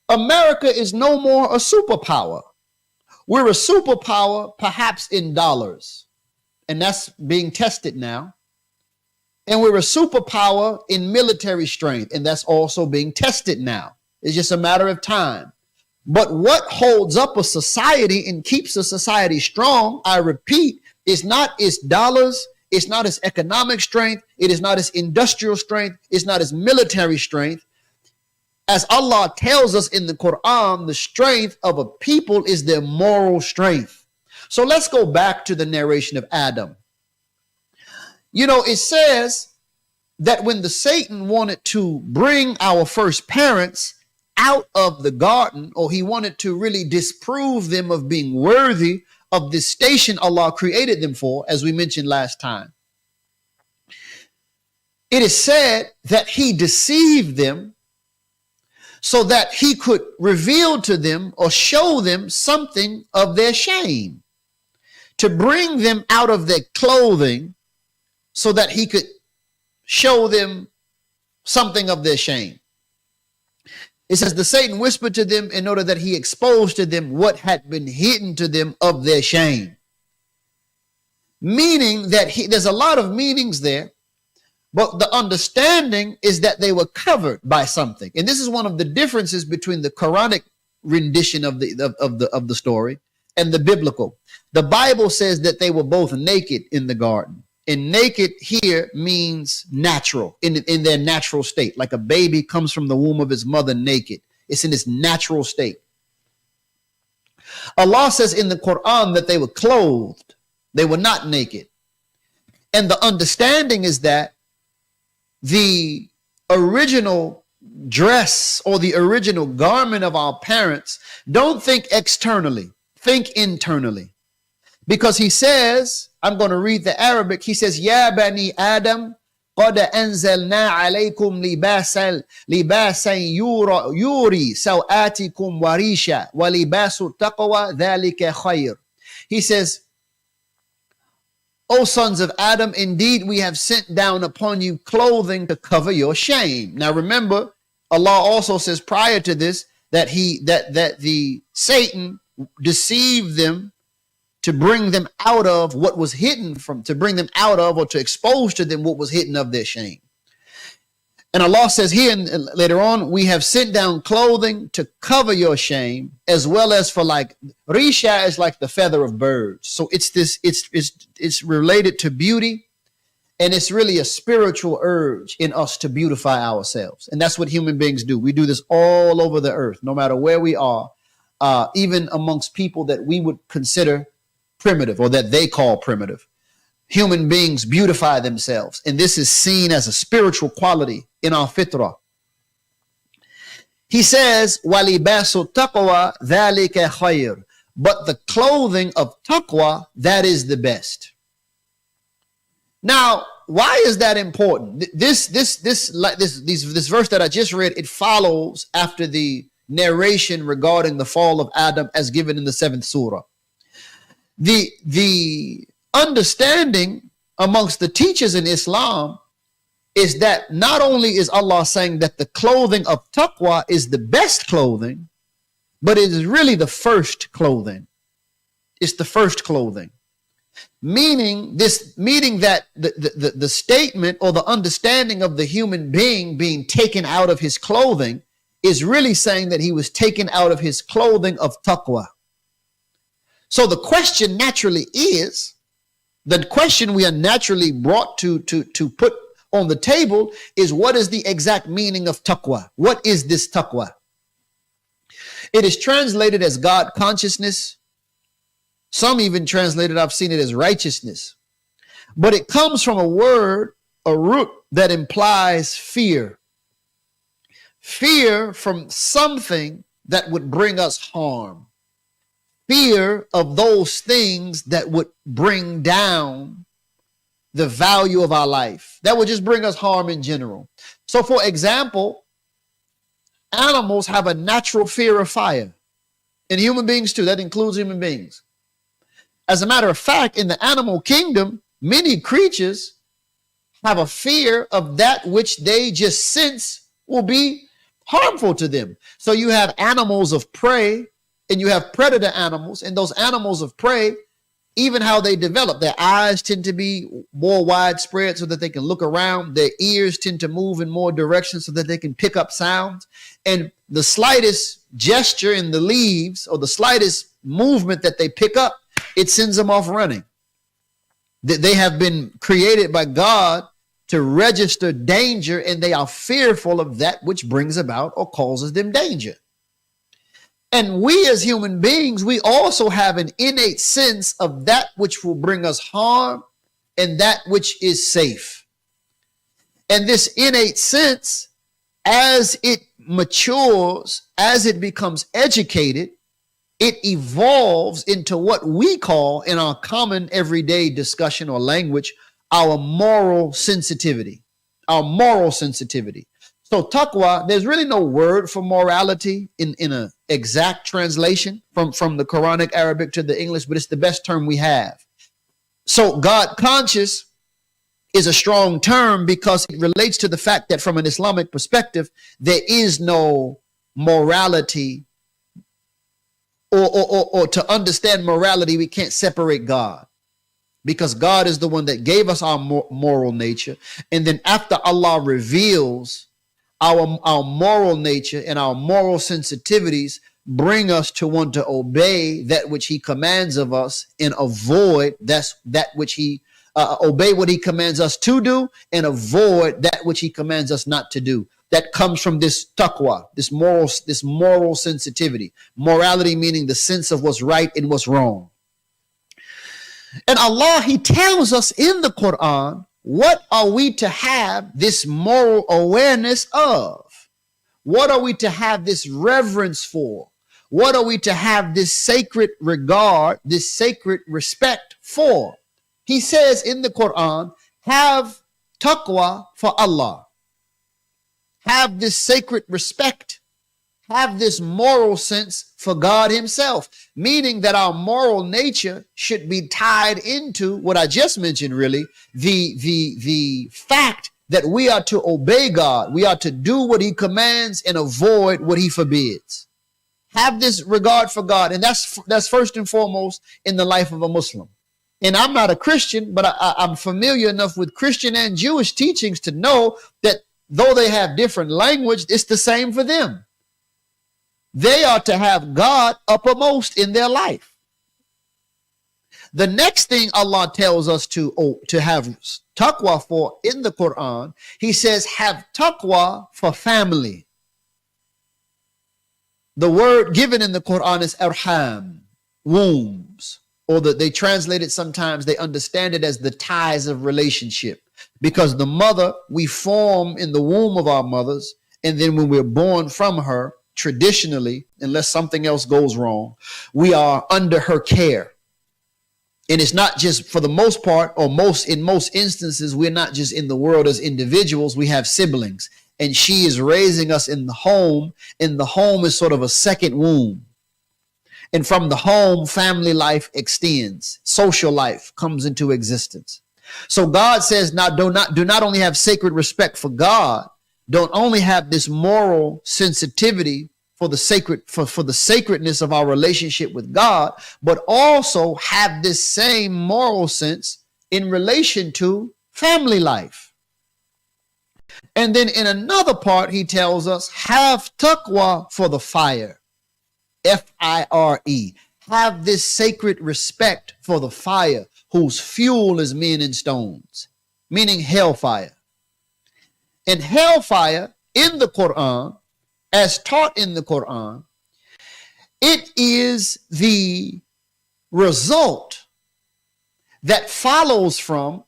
America is no more a superpower. We're a superpower perhaps in dollars, and that's being tested now. And we're a superpower in military strength, and that's also being tested now. It's just a matter of time. But what holds up a society and keeps a society strong, I repeat, is not its dollars, it's not its economic strength, it is not its industrial strength, it's not its military strength. As Allah tells us in the Quran, the strength of a people is their moral strength. So let's go back to the narration of Adam. You know, it says that when the Satan wanted to bring our first parents out of the garden, or he wanted to really disprove them of being worthy of this station Allah created them for, as we mentioned last time, it is said that he deceived them so that he could reveal to them or show them something of their shame, to bring them out of their clothing so that he could show them something of their shame. It says the Satan whispered to them in order that he exposed to them what had been hidden to them of their shame. Meaning that there's a lot of meanings there, but the understanding is that they were covered by something. And this is one of the differences between the Quranic rendition of the story and the biblical. The Bible says that they were both naked in the garden. And naked here means natural, in their natural state. Like a baby comes from the womb of his mother naked. It's in its natural state. Allah says in the Quran that they were clothed. They were not naked. And the understanding is that the original dress or the original garment of our parents, don't think externally, think internally. Because he says, I'm going to read the Arabic, he says, Ya bani Adam, قد أنزلنا عليكم لباسا يوري سوآتكم وريشا ولباس التقوى ذلك خير. He says, O sons of Adam, indeed we have sent down upon you clothing to cover your shame. Now remember, Allah also says prior to this that the Satan deceived them to bring them out of what was hidden from, to bring them out of or to expose to them what was hidden of their shame. And Allah says here and later on, we have sent down clothing to cover your shame, as well as for like, Risha is like the feather of birds. So it's related to beauty, and it's really a spiritual urge in us to beautify ourselves. And that's what human beings do. We do this all over the earth, no matter where we are, even amongst people that we would consider primitive or that they call primitive. Human beings beautify themselves, and this is seen as a spiritual quality in our fitrah. He says, وَلِبَاسُ التَّقْوَى ذَلِكَ خَيْرٌ. But the clothing of taqwa, that is the best. Now, why is that important? This verse that I just read, it follows after the narration regarding the fall of Adam as given in the 7th surah. The understanding amongst the teachers in Islam is that not only is Allah saying that the clothing of taqwa is the best clothing, but it is really the first clothing. It's the first clothing. Meaning that the statement or the understanding of the human being being taken out of his clothing is really saying that he was taken out of his clothing of taqwa. So the question naturally is, the question we are naturally brought to put on the table is, what is the exact meaning of taqwa? What is this taqwa? It is translated as God consciousness. Some even translated, I've seen it as righteousness. But it comes from a word, a root that implies fear. Fear from something that would bring us harm. Fear of those things that would bring down the value of our life. That would just bring us harm in general. So for example, animals have a natural fear of fire. And human beings too, that includes human beings. As a matter of fact, in the animal kingdom, many creatures have a fear of that which they just sense will be harmful to them. So you have animals of prey and you have predator animals, and those animals of prey, even how they develop, their eyes tend to be more widespread so that they can look around. Their ears tend to move in more directions so that they can pick up sounds. And the slightest gesture in the leaves or the slightest movement that they pick up, it sends them off running. They have been created by God to register danger, and they are fearful of that which brings about or causes them danger. And we as human beings, we also have an innate sense of that which will bring us harm and that which is safe. And this innate sense, as it matures, as it becomes educated, it evolves into what we call in our common everyday discussion or language, our moral sensitivity, our moral sensitivity. So taqwa, there's really no word for morality in an exact translation from the Quranic Arabic to the English, but it's the best term we have. So God conscious is a strong term because it relates to the fact that from an Islamic perspective, there is no morality or to understand morality, we can't separate God. Because God is the one that gave us our moral nature. And then after Allah reveals our moral nature and our moral sensitivities, bring us to want to obey that which he commands of us and avoid that which he obey what he commands us to do and avoid that which he commands us not to do. that comes from this taqwa, this moral sensitivity. Morality meaning the sense of what's right and what's wrong. And Allah, he tells us in the Quran, what are we to have this moral awareness of? What are we to have this reverence for? What are we to have this sacred regard, this sacred respect for? He says in the Quran, have taqwa for Allah. Have this sacred respect. Have this moral sense for God himself, meaning that our moral nature should be tied into what I just mentioned, really, the fact that we are to obey God. We are to do what he commands and avoid what he forbids. Have this regard for God. And that's first and foremost in the life of a Muslim. And I'm not a Christian, but I'm familiar enough with Christian and Jewish teachings to know that though they have different language, it's the same for them. They are to have God uppermost in their life. The next thing Allah tells us to have taqwa for in the Quran, he says, have taqwa for family. The word given in the Quran is arham, wombs, or that they translate it sometimes, they understand it as the ties of relationship. Because the mother, we form in the womb of our mothers, and then when we're born from her, traditionally, unless something else goes wrong, we are under her care. And it's not just for the most part, or in most instances, we're not just in the world as individuals, we have siblings. And she is raising us in the home, and the home is sort of a second womb. And from the home, family life extends, social life comes into existence. So God says, now do not only have sacred respect for God, don't only have this moral sensitivity for the sacred, for the sacredness of our relationship with God, but also have this same moral sense in relation to family life. And then in another part, he tells us, have taqwa for the fire. F-I-R-E. Have this sacred respect for the fire, whose fuel is men and stones, meaning hellfire. And hellfire in the Quran, as taught in the Quran, it is the result that follows from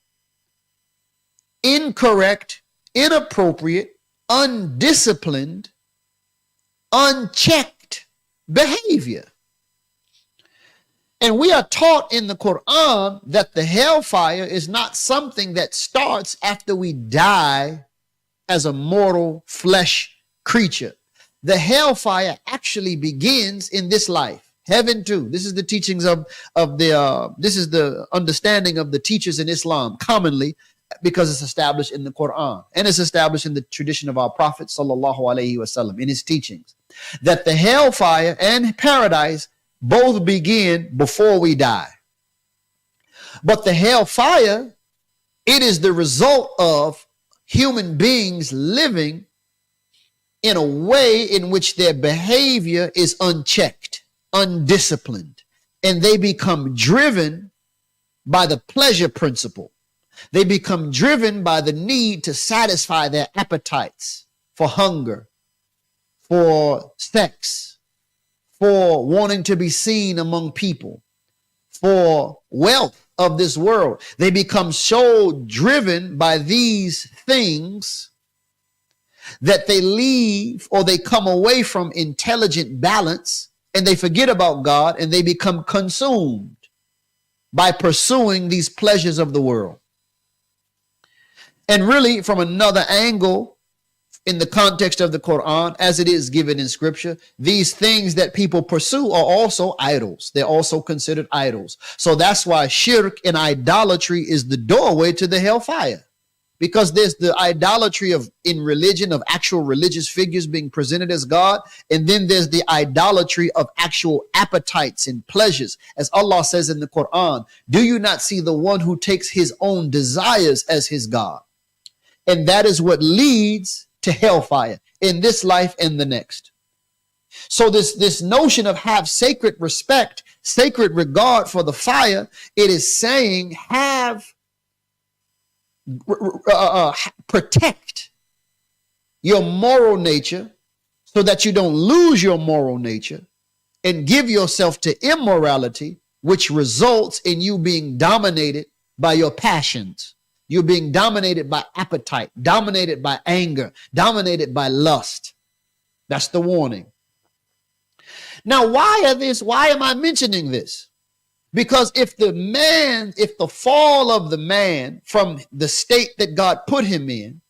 incorrect, inappropriate, undisciplined, unchecked behavior. And we are taught in the Quran that the hellfire is not something that starts after we die as a mortal flesh creature. The hellfire actually begins in this life. Heaven too. This is the teachings this is the understanding of the teachers in Islam commonly, because it's established in the Quran and it's established in the tradition of our Prophet sallallahu alaihi wasallam in his teachings, that the hellfire and paradise both begin before we die. But the hellfire, it is the result of human beings living in a way in which their behavior is unchecked, undisciplined, and they become driven by the pleasure principle. They become driven by the need to satisfy their appetites for hunger, for sex, for wanting to be seen among people, for wealth of this world. They become so driven by these things that they leave or they come away from intelligent balance, and they forget about God, and they become consumed by pursuing these pleasures of the world. And really, from another angle, in the context of the Quran, as it is given in scripture, these things that people pursue are also idols. They're also considered idols. So that's why shirk and idolatry is the doorway to the hellfire. Because there's the idolatry in religion of actual religious figures being presented as God. And then there's the idolatry of actual appetites and pleasures. As Allah says in the Quran, do you not see the one who takes his own desires as his God? And that is what leads to hellfire in this life and the next. So this notion of have sacred respect, sacred regard for the fire, it is saying protect your moral nature so that you don't lose your moral nature and give yourself to immorality, which results in you being dominated by your passions. You're being dominated by appetite, dominated by anger, dominated by lust. That's the warning. Now, why am I mentioning this? Because if the fall of the man from the state that God put him in,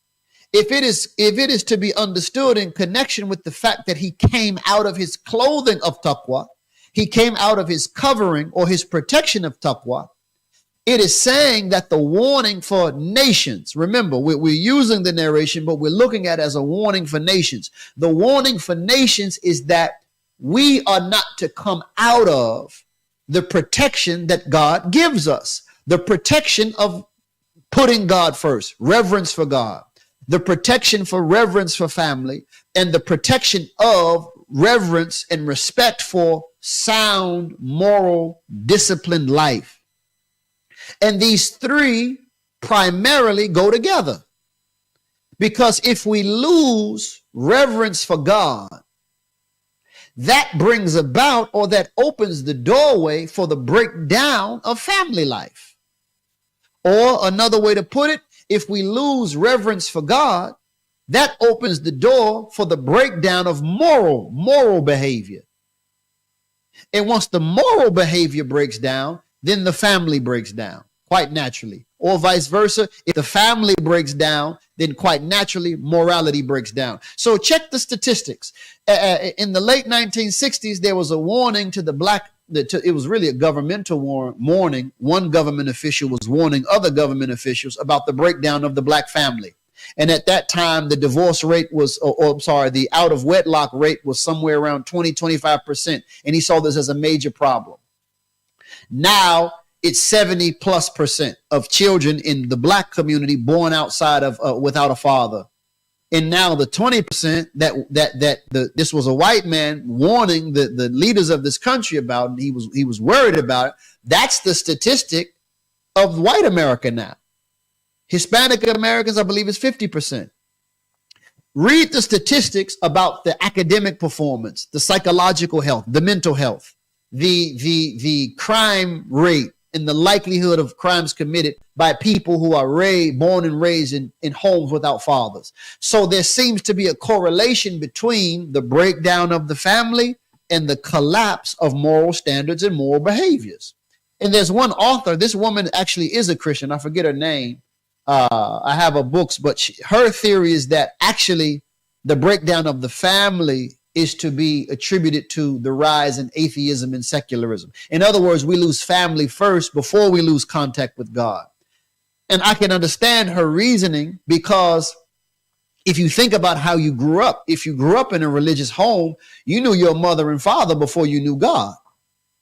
if it is to be understood in connection with the fact that he came out of his clothing of taqwa, he came out of his covering or his protection of taqwa, it is saying that the warning for nations, remember, we're using the narration, but we're looking at it as a warning for nations. The warning for nations is that we are not to come out of the protection that God gives us, the protection of putting God first, reverence for God, the protection for reverence for family, and the protection of reverence and respect for sound, moral, disciplined life. And these three primarily go together. Because if we lose reverence for God, that brings about, or that opens the doorway for the breakdown of family life. Or another way to put it, if we lose reverence for God, that opens the door for the breakdown of moral behavior. And once the moral behavior breaks down, then the family breaks down, quite naturally. Or vice versa, if the family breaks down, then quite naturally morality breaks down. So check the statistics. In the late 1960s, there was a warning to the black, it was really a governmental warning. One government official was warning other government officials about the breakdown of the black family. And at that time, the divorce rate was, the out of wedlock rate was somewhere around 25%. And he saw this as a major problem. Now it's 70+% of children in the black community born outside of without a father. And now the 20% this was a white man warning the leaders of this country about, and he was worried about it. That's the statistic of white America now. Hispanic Americans, I believe, is 50%. Read the statistics about the academic performance, the psychological health, the mental health, the crime rate, and the likelihood of crimes committed by people who are born and raised in homes without fathers. So there seems to be a correlation between the breakdown of the family and the collapse of moral standards and moral behaviors. And there's one author, this woman actually is a Christian, I forget her name. I have her books, but her theory is that actually the breakdown of the family is to be attributed to the rise in atheism and secularism. In other words, we lose family first before we lose contact with God. And I can understand her reasoning, because if you think about how you grew up, if you grew up in a religious home, you knew your mother and father before you knew God.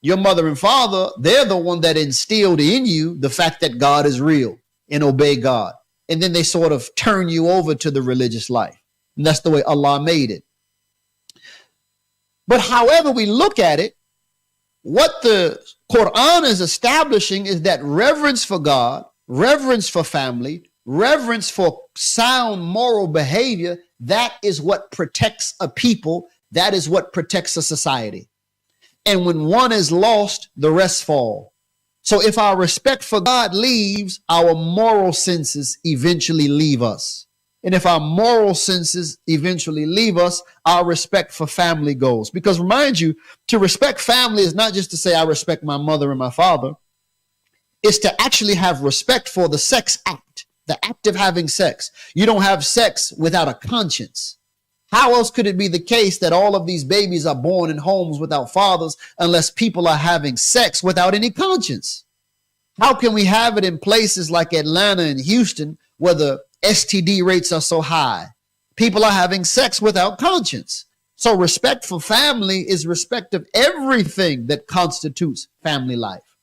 Your mother and father, they're the one that instilled in you the fact that God is real and obey God. And then they sort of turn you over to the religious life. And that's the way Allah made it. But however we look at it, what the Quran is establishing is that reverence for God, reverence for family, reverence for sound moral behavior, that is what protects a people. That is what protects a society. And when one is lost, the rest fall. So if our respect for God leaves, our moral senses eventually leave us. And if our moral senses eventually leave us, our respect for family goes. Because remind you, to respect family is not just to say I respect my mother and my father. It's to actually have respect for the sex act, the act of having sex. You don't have sex without a conscience. How else could it be the case that all of these babies are born in homes without fathers unless people are having sex without any conscience? How can we have it in places like Atlanta and Houston where the STD rates are so high? People are having sex without conscience. So respect for family is respect of everything that constitutes family life.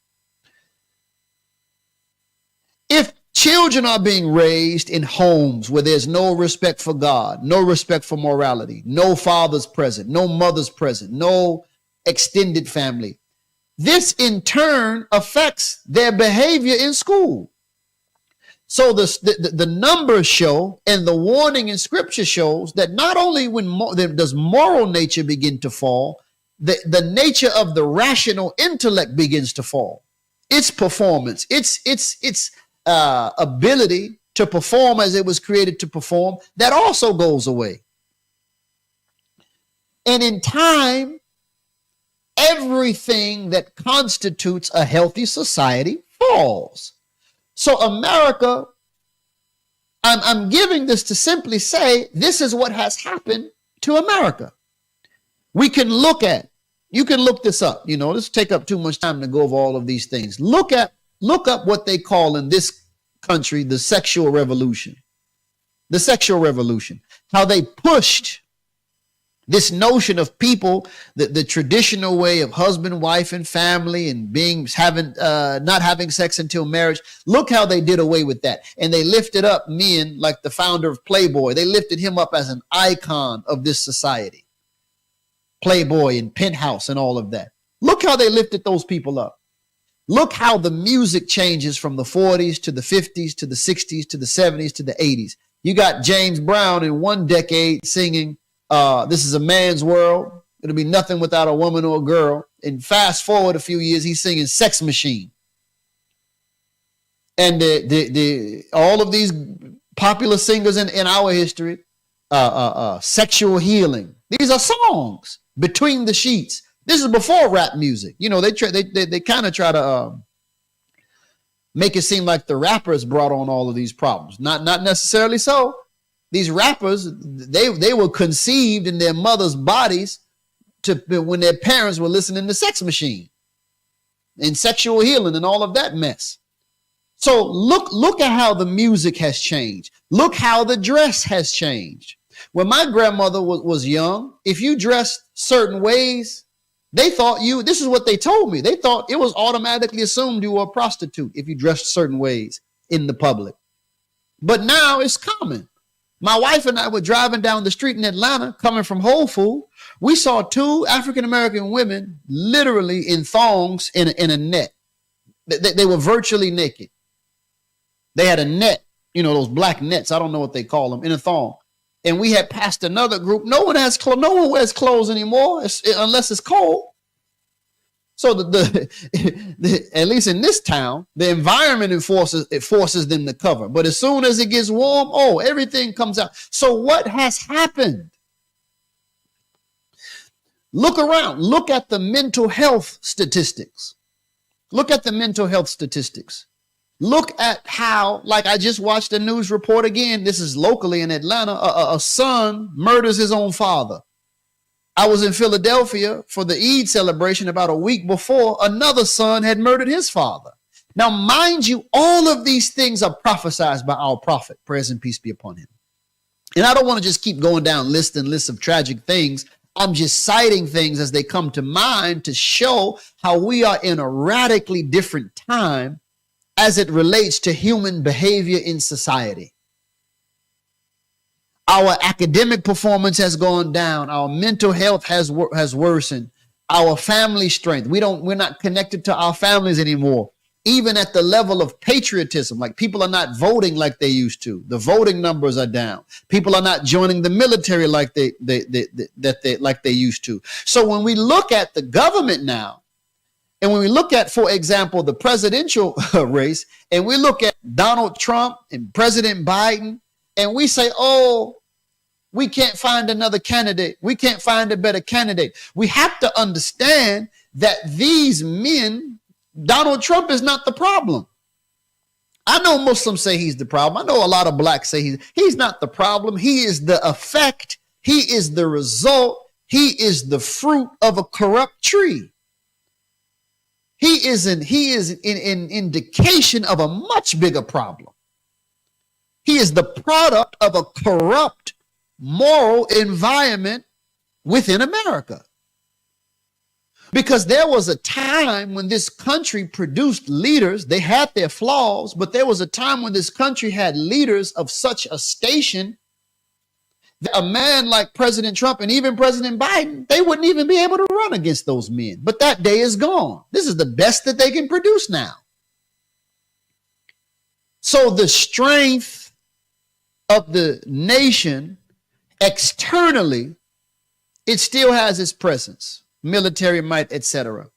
If children are being raised in homes where there's no respect for God, no respect for morality, no fathers present, no mothers present, no extended family, this in turn affects their behavior in school. So the numbers show, and the warning in scripture shows, that not only does moral nature begin to fall, the nature of the rational intellect begins to fall. Its performance, its ability to perform as it was created to perform, that also goes away. And in time, everything that constitutes a healthy society falls. So America, I'm giving this to simply say, this is what has happened to America. We can look at, you can look this up, this take up too much time to go over all of these things. Look up what they call in this country the sexual revolution. The sexual revolution. How they pushed this notion of people, the traditional way of husband, wife, and family, and not having sex until marriage. Look how they did away with that. And they lifted up men like the founder of Playboy. They lifted him up as an icon of this society. Playboy and Penthouse and all of that. Look how they lifted those people up. Look how the music changes from the 40s to the 50s to the 60s to the 70s to the 80s. You got James Brown in one decade singing, this is a man's world. It'll be nothing without a woman or a girl. And fast forward a few years, he's singing Sex Machine. And all of these popular singers in our history, Sexual Healing. These are songs. Between the Sheets. This is before rap music. They kind of try to make it seem like the rappers brought on all of these problems. Not necessarily so. These rappers, they were conceived in their mother's bodies when their parents were listening to Sex Machine and Sexual Healing and all of that mess. So look at how the music has changed. Look how the dress has changed. When my grandmother was young, if you dressed certain ways, they thought this is what they told me. They thought it was automatically assumed you were a prostitute if you dressed certain ways in the public. But now it's common. My wife and I were driving down the street in Atlanta, coming from Whole Foods. We saw two African-American women literally in thongs in a net. They were virtually naked. They had a net, those black nets. I don't know what they call them, in a thong. And we had passed another group. No one wears clothes anymore unless it's cold. So at least in this town, the environment forces them to cover. But as soon as it gets warm, everything comes out. So what has happened? Look around. Look at the mental health statistics. Look at the mental health statistics. Look at how, like I just watched a news report again. This is locally in Atlanta. A son murders his own father. I was in Philadelphia for the Eid celebration about a week before. Another son had murdered his father. Now, mind you, all of these things are prophesied by our prophet, praise and peace be upon him. And I don't want to just keep going down lists and lists of tragic things. I'm just citing things as they come to mind to show how we are in a radically different time as it relates to human behavior in society. Our academic performance has gone down. Our mental health has worsened. Our family strength. We're not connected to our families anymore. Even at the level of patriotism, like people are not voting like they used to. The voting numbers are down. People are not joining the military like they used to. So when we look at the government now, and when we look at, for example, the presidential race, and we look at Donald Trump and President Biden, and we say, we can't find another candidate. We can't find a better candidate. We have to understand that these men, Donald Trump is not the problem. I know Muslims say he's the problem. I know a lot of blacks say he's not the problem. He is the effect. He is the result. He is the fruit of a corrupt tree. He is an indication of a much bigger problem. He is the product of a corrupt moral environment within America. Because there was a time when this country produced leaders. They had their flaws, but there was a time when this country had leaders of such a station that a man like President Trump and even President Biden, they wouldn't even be able to run against those men. But that day is gone. This is the best that they can produce now. So the strength of the nation externally, it still has its presence, military might, etc.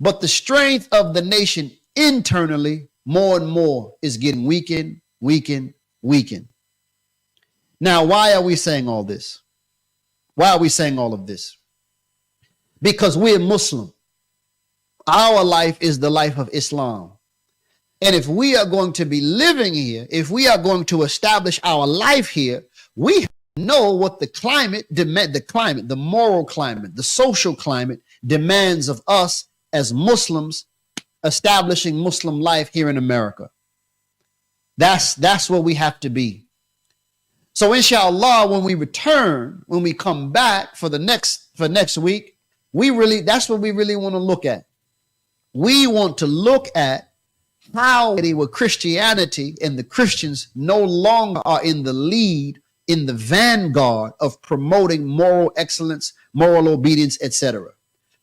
But the strength of the nation internally, more and more, is getting weakened, weakened, weakened. Now, why are we saying all this? Why are we saying all of this? Because we're Muslim. Our life is the life of Islam. And if we are going to be living here, if we are going to establish our life here, we know what the climate, the moral climate, the social climate demands of us as Muslims establishing Muslim life here in America. That's what we have to be. So inshallah, when we return, when we come back for next week, that's what we really want to look at. We want to look at how Christianity and the Christians no longer are in the lead, in the vanguard of promoting moral excellence, moral obedience, etc.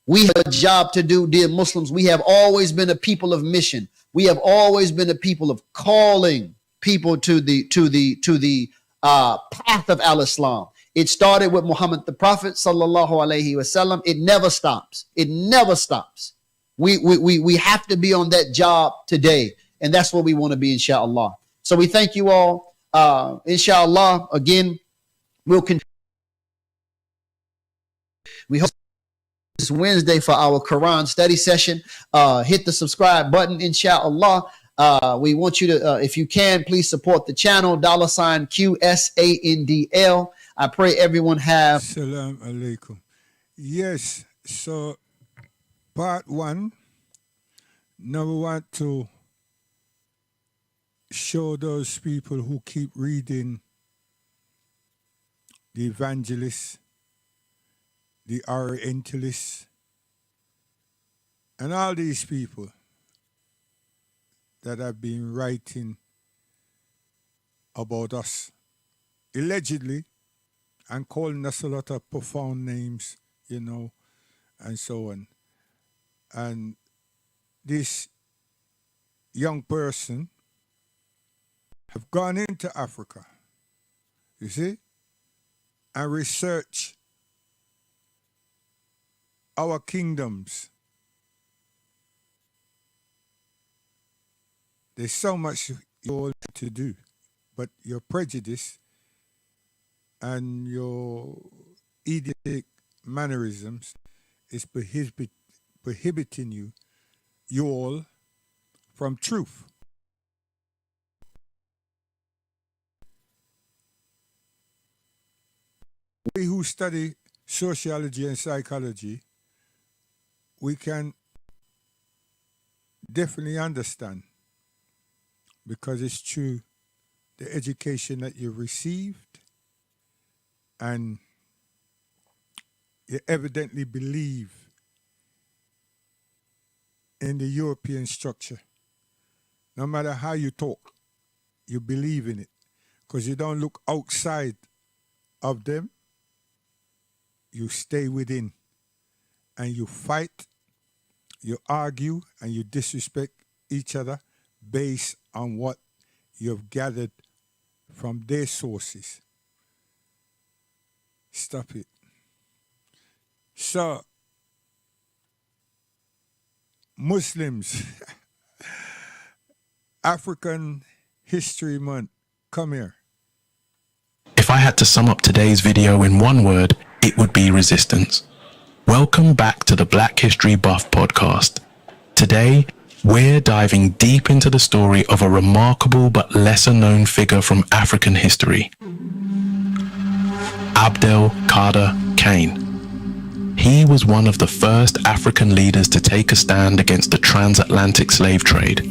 We have a job to do, dear Muslims. We have always been a people of mission. We have always been a people of calling people to the path of al-Islam. It started with Muhammad the Prophet sallallahu alaihi wasallam. It never stops. It never stops. We have to be on that job today, and that's what we want to be, inshallah. So we thank you all. Inshallah, again, we'll continue. We hope this Wednesday for our Quran study session. Hit the subscribe button, inshallah. We want you to, if you can, please support the channel, $QSANDL. I pray everyone have. Salam alaikum. Yes, so part one, now we want to show those people who keep reading the evangelists, the Orientalists, and all these people that have been writing about us, allegedly, and calling us a lot of profound names, and so on. And this young person have gone into Africa, you see, and research our kingdoms. There's so much you all need to do, but your prejudice and your idiotic mannerisms is prohibiting you all from truth. We who study sociology and psychology, we can definitely understand, because it's true, the education that you received, and you evidently believe in the European structure. No matter how you talk, you believe in it, because you don't look outside of them. You stay within, and you fight, you argue, and you disrespect each other based on what you've gathered from their sources. Stop it. So, Muslims, African History Month, come here. If I had to sum up today's video in one word, it would be resistance. Welcome back to the Black History Buff podcast. Today, we're diving deep into the story of a remarkable but lesser known figure from African history. Abdel Kader Kane. He was one of the first African leaders to take a stand against the transatlantic slave trade.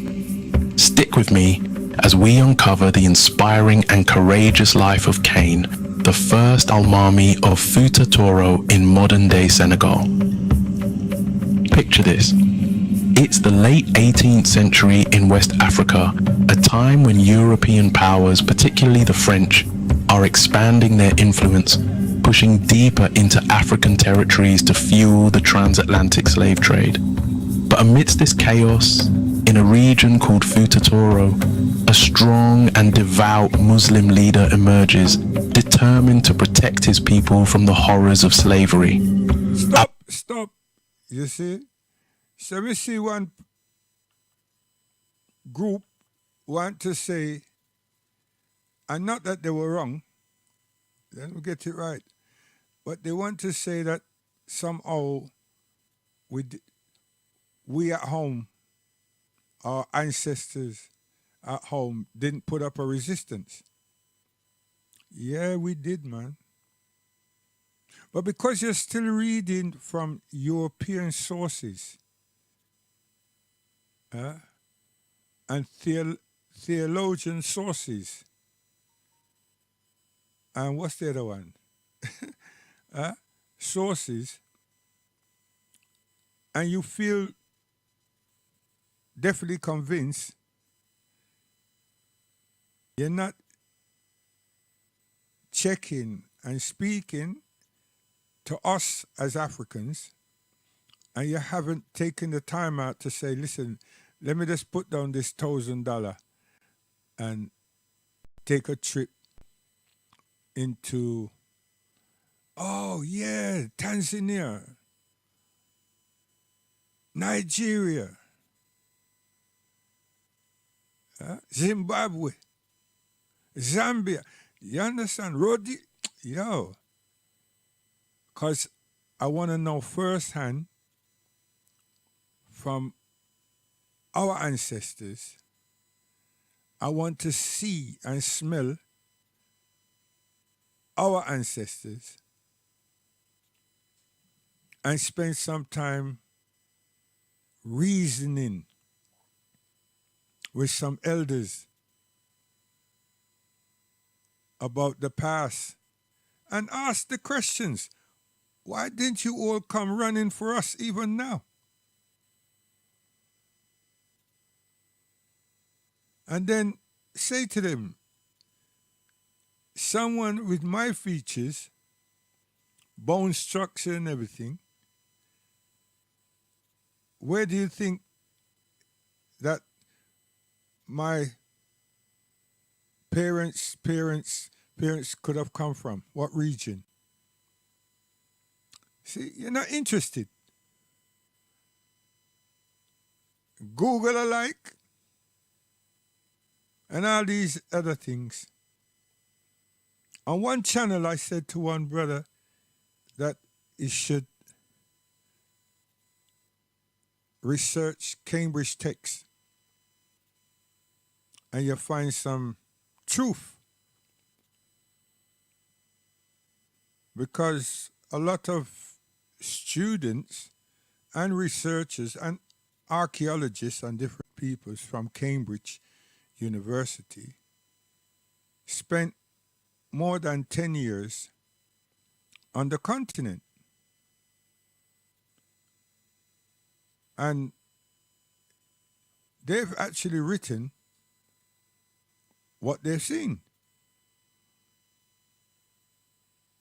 Stick with me as we uncover the inspiring and courageous life of Kane, the first Almami of Fouta Toro in modern-day Senegal. Picture this. It's the late 18th century in West Africa, a time when European powers, particularly the French, are expanding their influence, pushing deeper into African territories to fuel the transatlantic slave trade. But amidst this chaos, in a region called Fouta Toro, a strong and devout Muslim leader emerges, determined to protect his people from the horrors of slavery. Stop. You see? So we see one group want to say, and not that they were wrong, let me get it right, but they want to say that somehow we at home, our ancestors at home, didn't put up a resistance. Yeah, we did, man. But because you're still reading from European sources and theologian sources, and what's the other one? Sources, and you feel definitely convinced, you're not checking and speaking to us as Africans, and you haven't taken the time out to say, listen, let me just put down this $1,000 and take a trip into, oh yeah, Tanzania, Nigeria, Zimbabwe, Zambia. You understand? Yo. Because I want to know firsthand from our ancestors. I want to see and smell our ancestors and spend some time reasoning with some elders about the past and ask the questions. Why didn't you all come running for us even now? And then say to them, someone with my features, bone structure and everything, where do you think that my parents could have come from? What region? See, you're not interested. Google alike and all these other things. On one channel, I said to one brother that he should research Cambridge texts and you'll find some truth. Because a lot of students and researchers and archaeologists and different peoples from Cambridge University spent more than 10 years on the continent. And they've actually written what they've seen.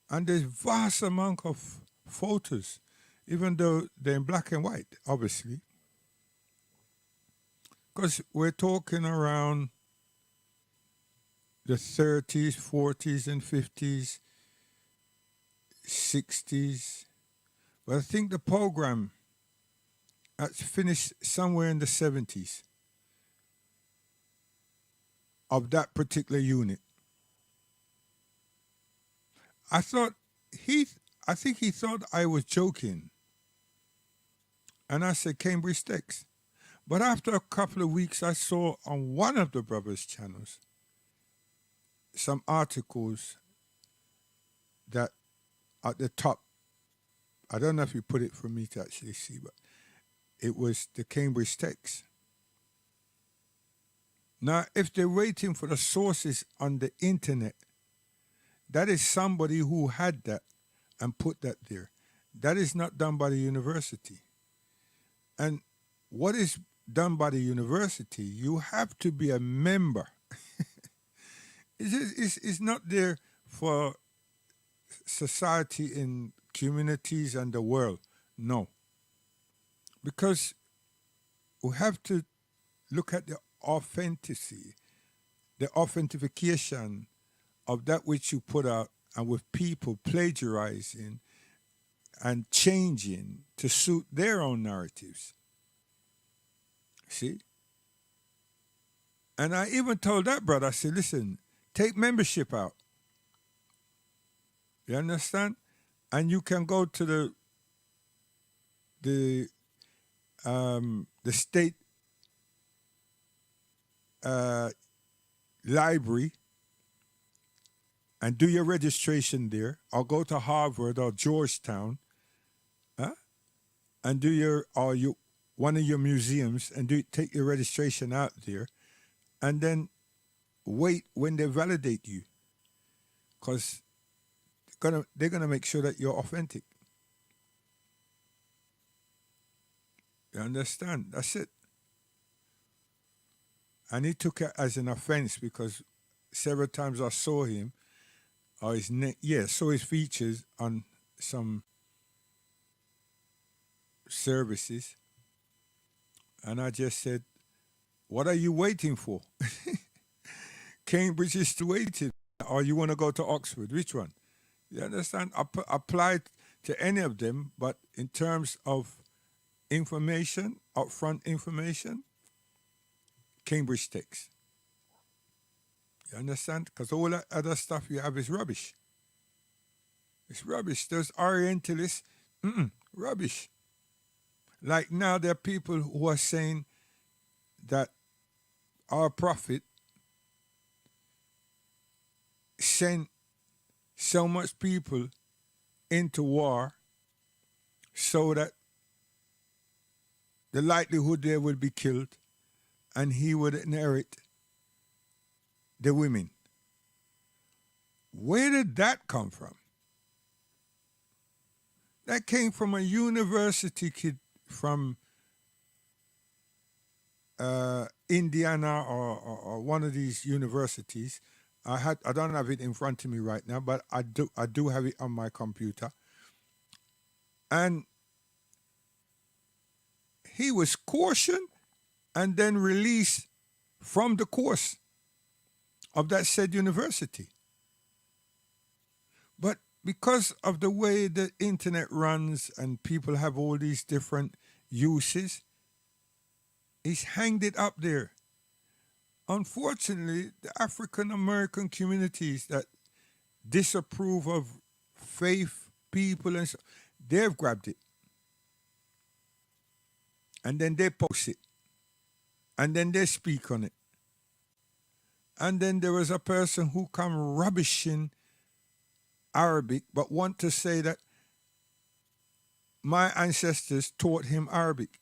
And there's vast amount of photos, even though they're in black and white, obviously. Because we're talking around the 30s, 40s, and 50s, 60s. But I think the program finished somewhere in the 70s of that particular unit. I think he thought I was joking. And I said Cambridge texts. But after a couple of weeks, I saw on one of the brothers' channels some articles that at the top, I don't know if you put it for me to actually see, but it was the Cambridge text. Now, if they're waiting for the sources on the internet, that is somebody who had that and put that there. That is not done by the university. And what is done by the university, you have to be a member. It's not there for society in communities and the world. No. Because we have to look at the authenticity the authentication of that which you put out, and with people plagiarizing and changing to suit their own narratives. See? And I even told that brother, I said, listen, take membership out. You understand? And you can go to the state library and do your registration there, or go to Harvard or Georgetown, and do one of your museums and take your registration out there, and then wait when they validate you, because they're gonna make sure that you're authentic. You understand? That's it. And he took it as an offense because several times I saw him, or saw his features on some services, and I just said, what are you waiting for? Cambridge is waiting, or you want to go to Oxford? Which one? You understand? Apply to any of them, but in terms of information, upfront information, Cambridge takes. You understand? Because all that other stuff you have is rubbish. It's rubbish. Those Orientalists, rubbish. Like now there are people who are saying that our prophet sent so much people into war so that the likelihood they would be killed and he would inherit the women. Where did that come from? That came from a university kid from Indiana or one of these universities. I don't have it in front of me right now, but I do have it on my computer. And he was cautioned and then released from the course of that said university. But because of the way the internet runs and people have all these different uses, he's hanged it up there. Unfortunately, the African American communities that disapprove of faith people and so, they've grabbed it. And then they post it. And then they speak on it. And then there was a person who come rubbishing Arabic, but want to say that my ancestors taught him Arabic.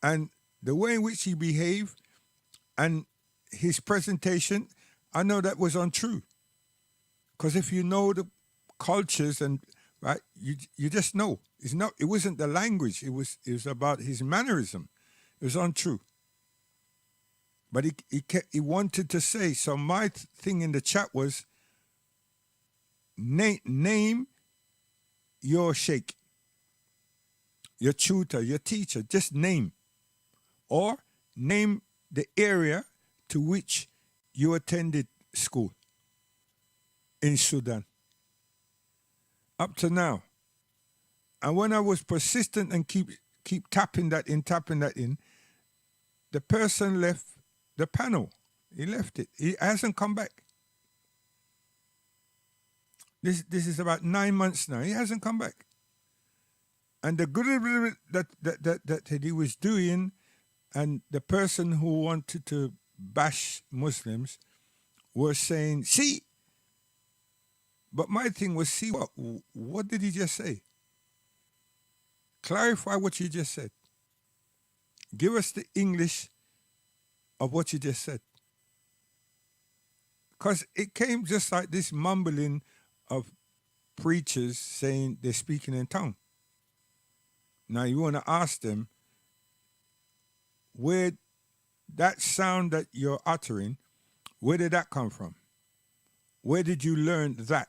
And the way in which he behaved and his presentation, I know that was untrue. Because if you know the cultures and right, you just know. It wasn't the language, it was about his mannerism. It was untrue. But he wanted to say, so my thing in the chat was, name your sheikh, your tutor, your teacher, just name. Or name the area to which you attended school in Sudan. Up to now. And when I was persistent and keep tapping that in, the person left the panel. He left it. He hasn't come back. This is about 9 months now. He hasn't come back. And the good that he was doing, and the person who wanted to bash Muslims was saying, see. But my thing was, see what did he just say? Clarify what you just said. Give us the English of what you just said. Because it came just like this mumbling of preachers saying they're speaking in tongue. Now you want to ask them, where that sound that you're uttering, where did that come from? Where did you learn that?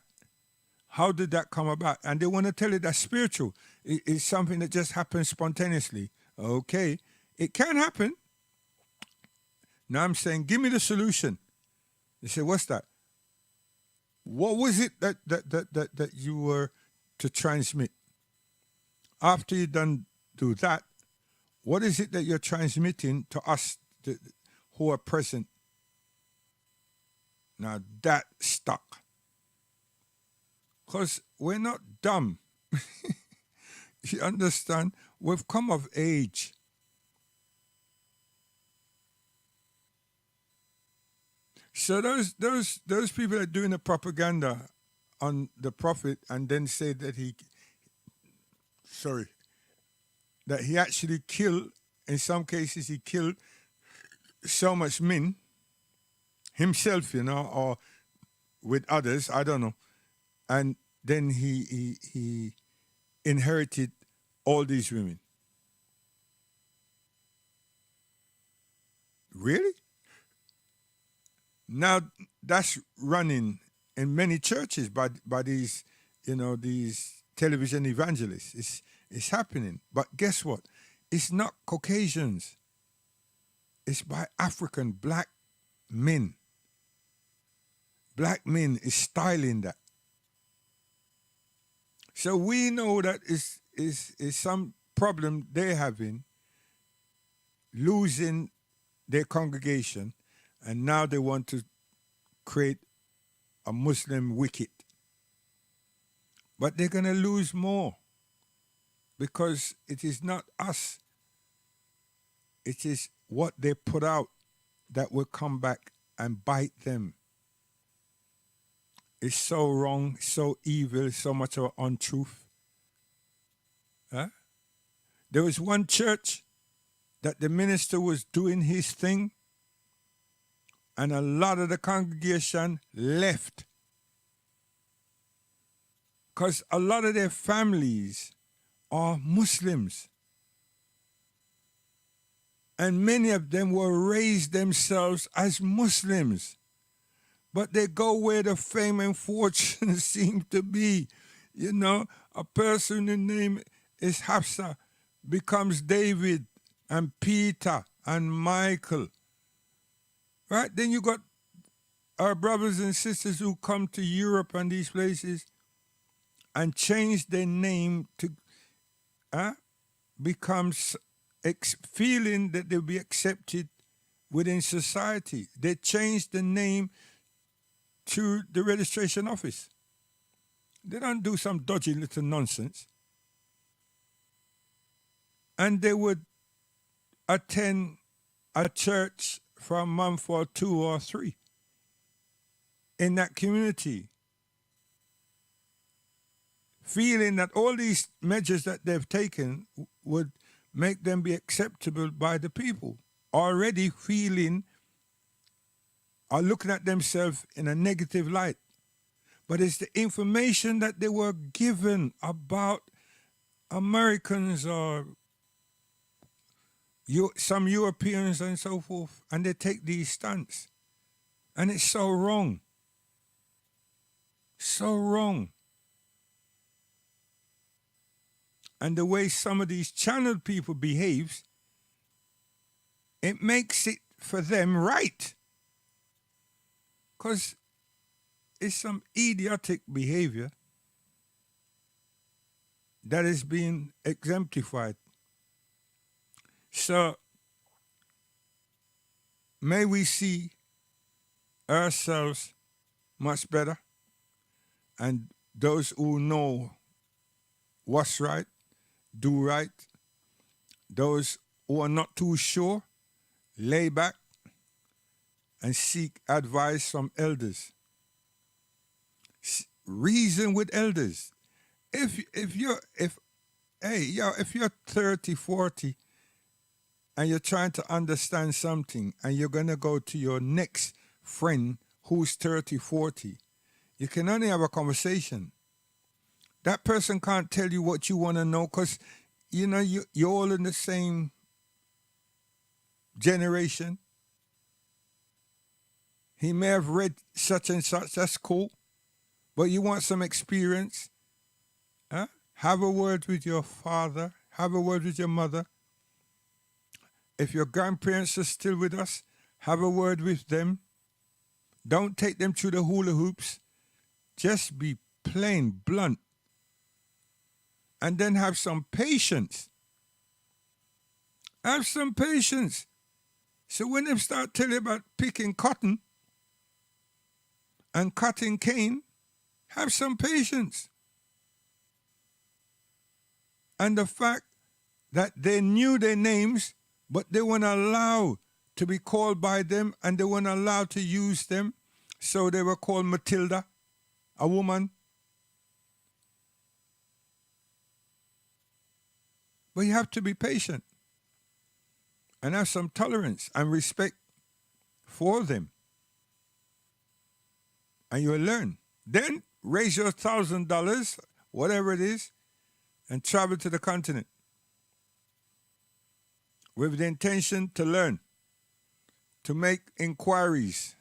How did that come about? And they want to tell you that's spiritual. It's something that just happens spontaneously. Okay, it can happen. Now I'm saying, give me the solution. They say, what's that? What was it that you were to transmit? After you done do that, what is it that you're transmitting to us who are present? Now that stuck. Because we're not dumb. You understand? We've come of age. So those people that are doing the propaganda on the prophet and then say that that he actually killed, in some cases he killed so much men himself, or with others, I don't know. And then he inherited all these women. Really? Now that's running in many churches by these, these television evangelists. It's happening. But guess what? It's not Caucasians. It's by African black men. Black men is styling that. So we know that is some problem they're having, losing their congregation, and now they want to create a Muslim wicket. But they're going to lose more because it is not us. It is what they put out that will come back and bite them. It's so wrong, so evil, so much of untruth. Huh? There was one church that the minister was doing his thing, and a lot of the congregation left. Because a lot of their families are Muslims. And many of them were raised themselves as Muslims. But they go where the fame and fortune seem to be. A person whose name is Hafsa becomes David and Peter and Michael. Right? Then you got our brothers and sisters who come to Europe and these places and change their name to becomes feeling that they'll be accepted within society. They change the name to the registration office. They don't do some dodgy little nonsense. And they would attend a church for a month or 2 or 3 in that community, feeling that all these measures that they've taken would make them be acceptable by the people, already feeling or looking at themselves in a negative light. But it's the information that they were given about Americans or some Europeans and so forth, and they take these stunts. And it's so wrong. So wrong. And the way some of these channel people behaves, it makes it for them right. Because it's some idiotic behavior that is being exemplified. So may we see ourselves much better, and those who know what's right, do right. Those who are not too sure, lay back and seek advice from elders. Reason with elders. If you're 30, 40, and you're trying to understand something, and you're gonna go to your next friend who's 30, 40, you can only have a conversation. That person can't tell you what you want to know because, you're all in the same generation. He may have read such and such, that's cool. But you want some experience? Huh? Have a word with your father. Have a word with your mother. If your grandparents are still with us, Have a word with them. Don't take them through the hula hoops. Just be plain blunt. And then have some patience. Have some patience. So when they start telling you about picking cotton and cutting cane, have some patience. And the fact that they knew their names, but they weren't allowed to be called by them, and they weren't allowed to use them, so they were called Matilda, a woman. But you have to be patient and have some tolerance and respect for them. And you'll learn. Then raise your $1,000, whatever it is, and travel to the continent with the intention to learn, to make inquiries.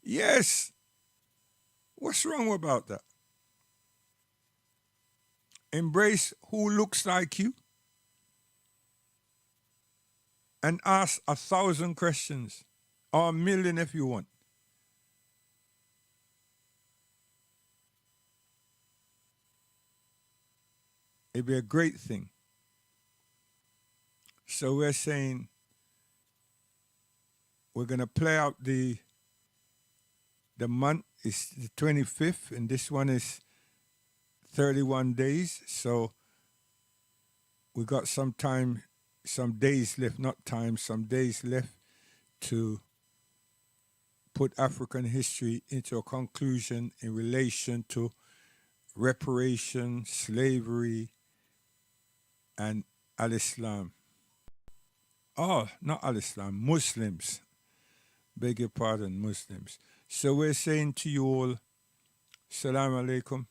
Yes. What's wrong about that? Embrace who looks like you and ask 1,000 questions, or 1,000,000 if you want. It'd be a great thing. So we're saying we're going to play out the month is the 25th, and this one is 31 days. So we got some time, some days left, not time, some days left to put African history into a conclusion in relation to reparation, slavery, and al-Islam. Oh, not al-Islam, Muslims. Beg your pardon, Muslims. So we're saying to you all, Salam alaikum.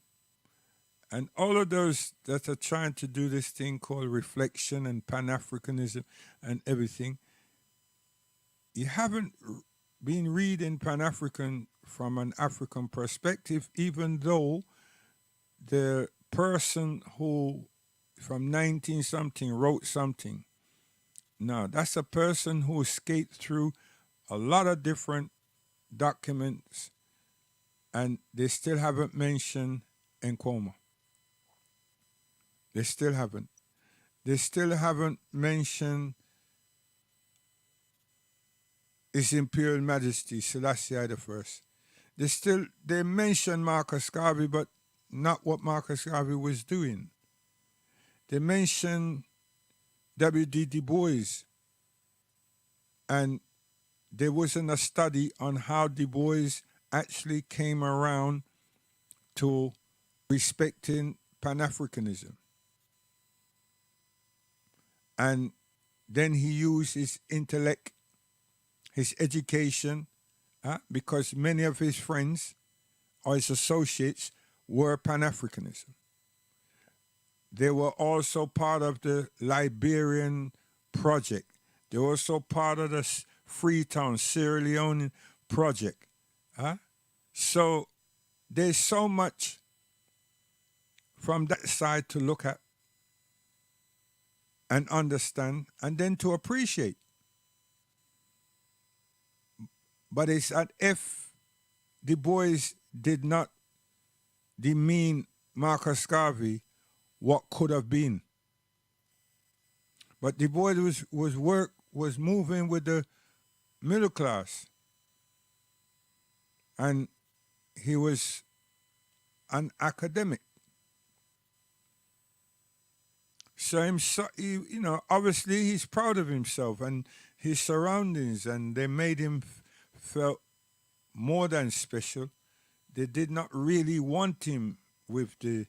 And all of those that are trying to do this thing called reflection and Pan-Africanism and everything, you haven't been reading Pan-African from an African perspective, even though the person who from 19-something wrote something. No, that's a person who escaped through a lot of different documents, and they still haven't mentioned Nkrumah. They still haven't. They still haven't mentioned His Imperial Majesty Selassie I. They mention Marcus Garvey, but not what Marcus Garvey was doing. They mention W.D. Du Bois, and there wasn't a study on how Du Bois actually came around to respecting Pan-Africanism. And then he used his intellect, his education, because many of his friends or his associates were Pan-Africanism. They were also part of the Liberian project. They were also part of the Freetown, Sierra Leone project. So there's so much from that side to look at and understand, and then to appreciate. But it's that if Du Bois did not demean Marcus Garvey, what could have been. But Du Bois was moving with the middle class, and he was an academic. So obviously he's proud of himself and his surroundings, and they made him felt more than special. They did not really want him with the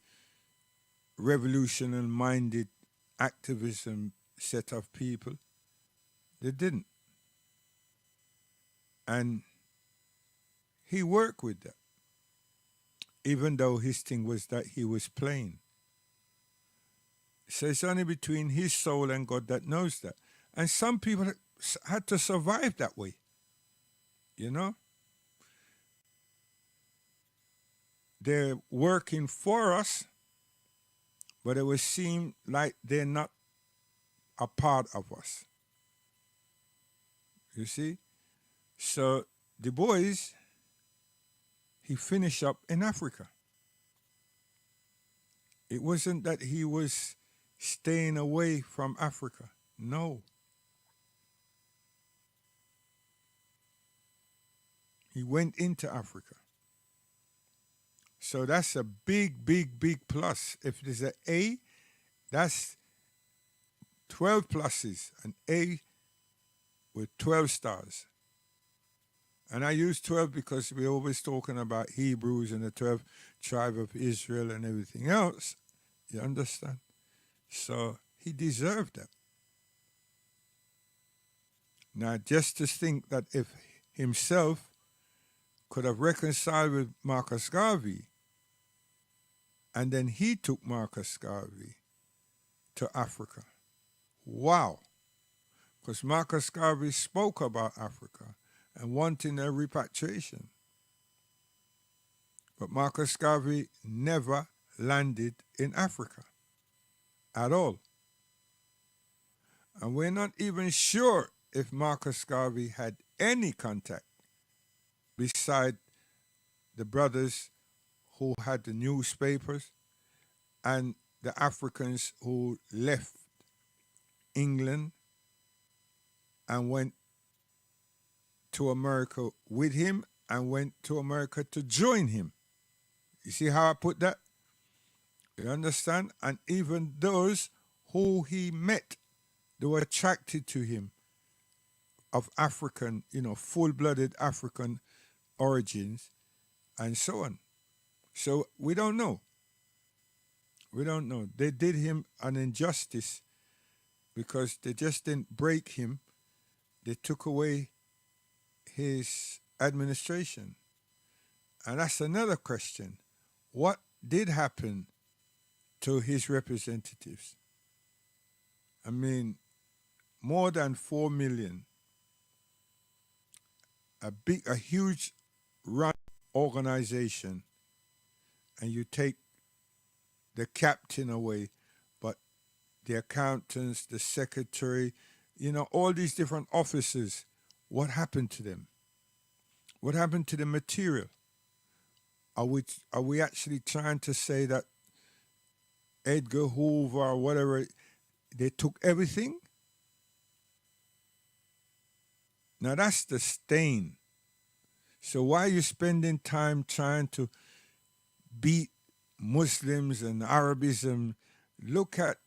revolutionary-minded activism set of people. They didn't. And he worked with that, even though his thing was that he was plain. So it's only between his soul and God that knows that. And some people had to survive that way, you know? They're working for us, but it would seem like they're not a part of us. You see? So Du Bois, he finished up in Africa. It wasn't that he was staying away from Africa. No. He went into Africa. So that's a big, big, big plus. If there's an A, that's 12 pluses, an A with 12 stars. And I use 12 because we're always talking about Hebrews and the 12 tribe of Israel and everything else. You understand? So he deserved that. Now, just to think that if himself could have reconciled with Marcus Garvey, and then he took Marcus Garvey to Africa. Wow. Because Marcus Garvey spoke about Africa and wanting a repatriation. But Marcus Garvey never landed in Africa at all. And we're not even sure if Marcus Garvey had any contact beside the brothers who had the newspapers and the Africans who left England and went to America with him and went to America to join him. You see how I put that? You understand? And even those who he met, they were attracted to him of African, full-blooded African origins and so on. So we don't know. We don't know. They did him an injustice because they just didn't break him. They took away his administration. And that's another question. What did happen to his representatives? I mean, more than 4 million. A huge run organization, and you take the captain away, but the accountants, the secretary, all these different officers, what happened to them? What happened to the material? Are we actually trying to say that Edgar Hoover or whatever, they took everything? Now that's the stain. So why are you spending time trying to beat Muslims and Arabism? Look at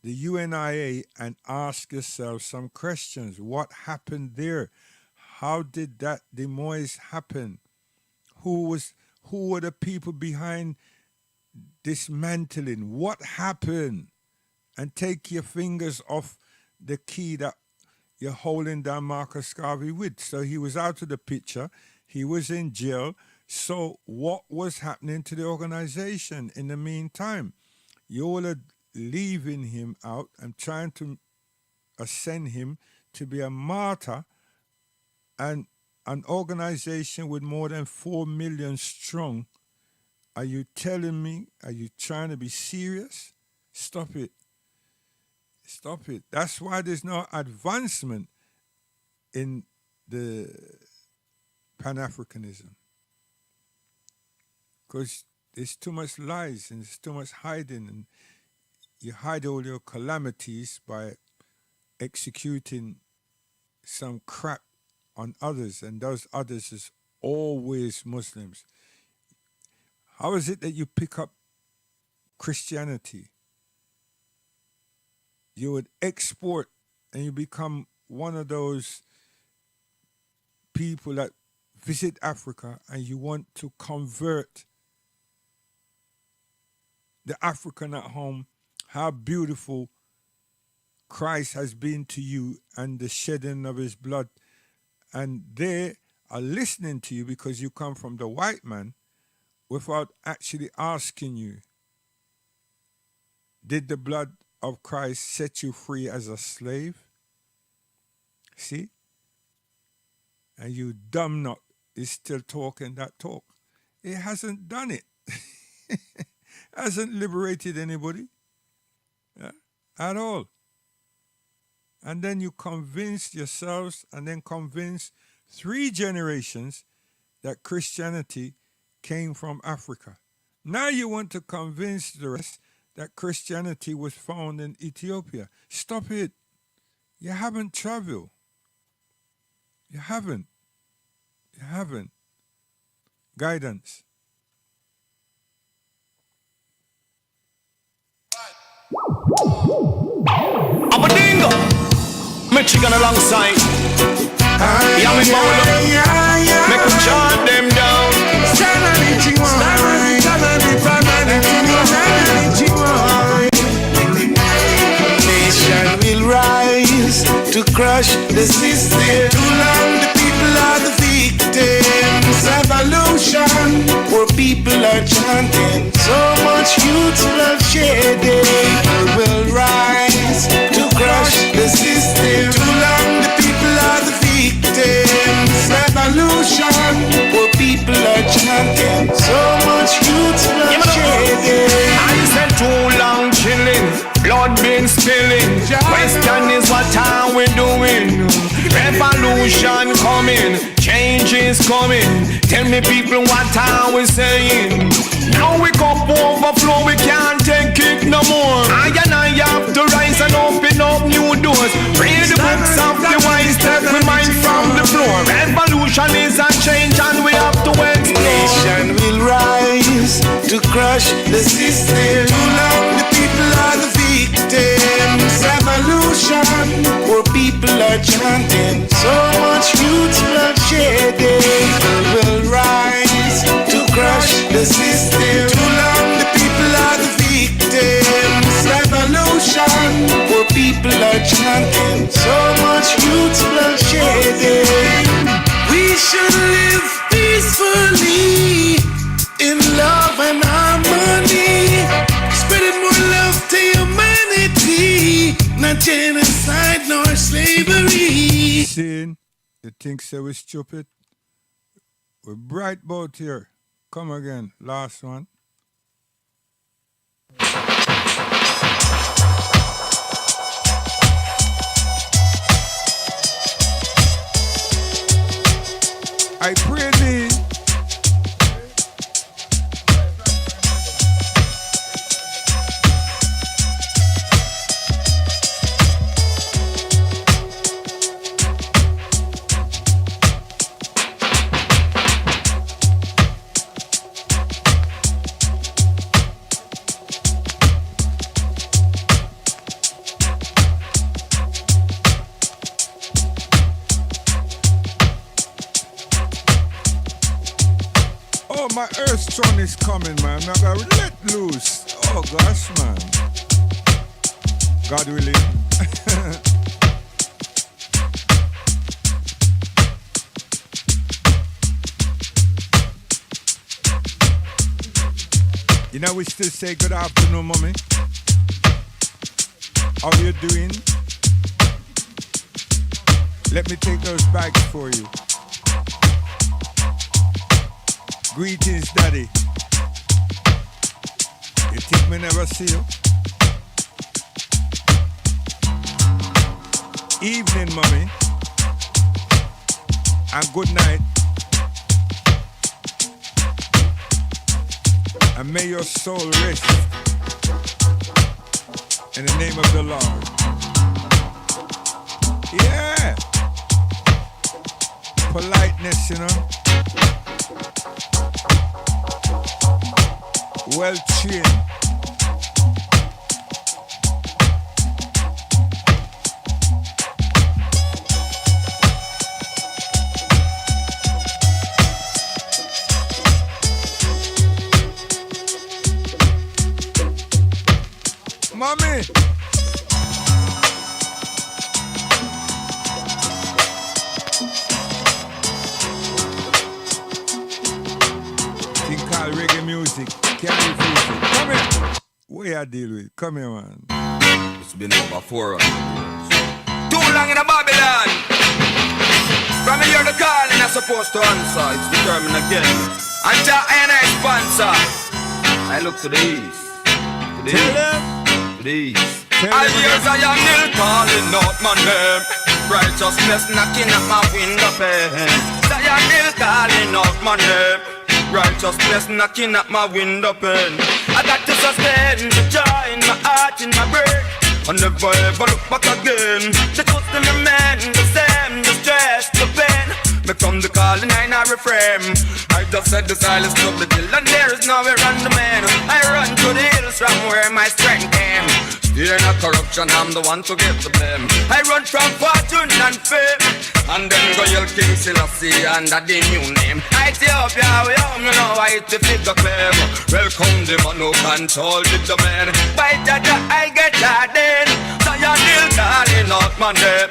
the UNIA and ask yourself some questions. What happened there? How did that demise happen? Who were the people behind dismantling? What happened? And take your fingers off the key that you're holding down Marcus Garvey with. So he was out of the picture. He was in jail. So what was happening to the organization in the meantime? You all are leaving him out and trying to ascend him to be a martyr, and an organization with more than 4 million strong. Are you telling me, are you trying to be serious? Stop it. Stop it. That's why there's no advancement in the Pan-Africanism. Because there's too much lies and there's too much hiding, and you hide all your calamities by executing some crap on others, and those others is always Muslims. How is it that you pick up Christianity? You would export and you become one of those people that visit Africa and you want to convert the African at home, how beautiful Christ has been to you and the shedding of his blood. And they are listening to you because you come from the white man without actually asking you, did the blood of Christ set you free as a slave? See? And you dumb nut is still talking that talk. It hasn't done it. Hasn't liberated anybody at all. And then you convinced yourselves and then convinced 3 generations that Christianity came from Africa. Now you want to convince the rest that Christianity was found in Ethiopia. Stop it. You haven't traveled. You haven't. You haven't. Guidance. I'm a dingo. Michigan alongside. Yeah, me bowl up. Make them chant them down. Nation will rise to crush the system. Too long the people are the victims. Evolution, where people are chanting. So much youth bloodshed. People will rise to crush the system. Too long the people are the victims. Revolution, where people are chanting. So much youth bloodshed. I said too long chilling, blood been spilling. Question is what are we doing? Revolution coming, change is coming. Tell me people what are we saying? Now we cup overflow, we can't take it no more. I and I have to rise and open up new doors. Read the books of the wise, take my mind from the floor. Revolution is a change and we have to explore. Nation will rise to crush the system. Too long the people are the victims. Revolution, where people are chanting. So much youth bloodshed. People will rise to crush the system. Too long the people are the victims. Revolution, where people are chanting. So much youth bloodshed. We should live peacefully in love and harmony, spreading more love to humanity, not genocide nor slavery. Seeing the things say we're stupid. We're bright boat here. Come again. Last one. I pray thee. Oh, my Earthstone is coming, man. I'm gonna let loose. Oh gosh, man. God willing. You know, we still say good afternoon, mommy. How you doing? Let me take those bags for you. Greetings, Daddy. You think me never see you? Evening, Mommy. And good night. And may your soul rest in the name of the Lord. Yeah. Politeness, you know. Well trained. Mommy. Thing called reggae music. Can't refuse it. Come here. What I deal with? Come here, man. It's been over 400 years. Too long in a Babylon. From here the calling I'm supposed to answer. It's determined again. Until I sponsor. I look to the east. To the east. To the east. I hear Zion Hill calling out my name. Righteousness knocking at my window pane. Zion Hill calling out my name. Righteousness knocking at my window pane. I got to suspend the joy in my heart, in my brain. I never ever look back again. The truth still remain the same, the stress, the pain. Me from the calling, I not refrain. I just said the silence of the deal, and there is nowhere on the man. I run to the hills from where my strength came. Fear not corruption, I'm the one to get the blame. I run from fortune and fame, and then go yell King Selassie under the new name. Ethiopia, we home, you know I hit the figure claim. Welcome the man who control the domain. By Jaja, I get hardened. Zion Hill calling out my name.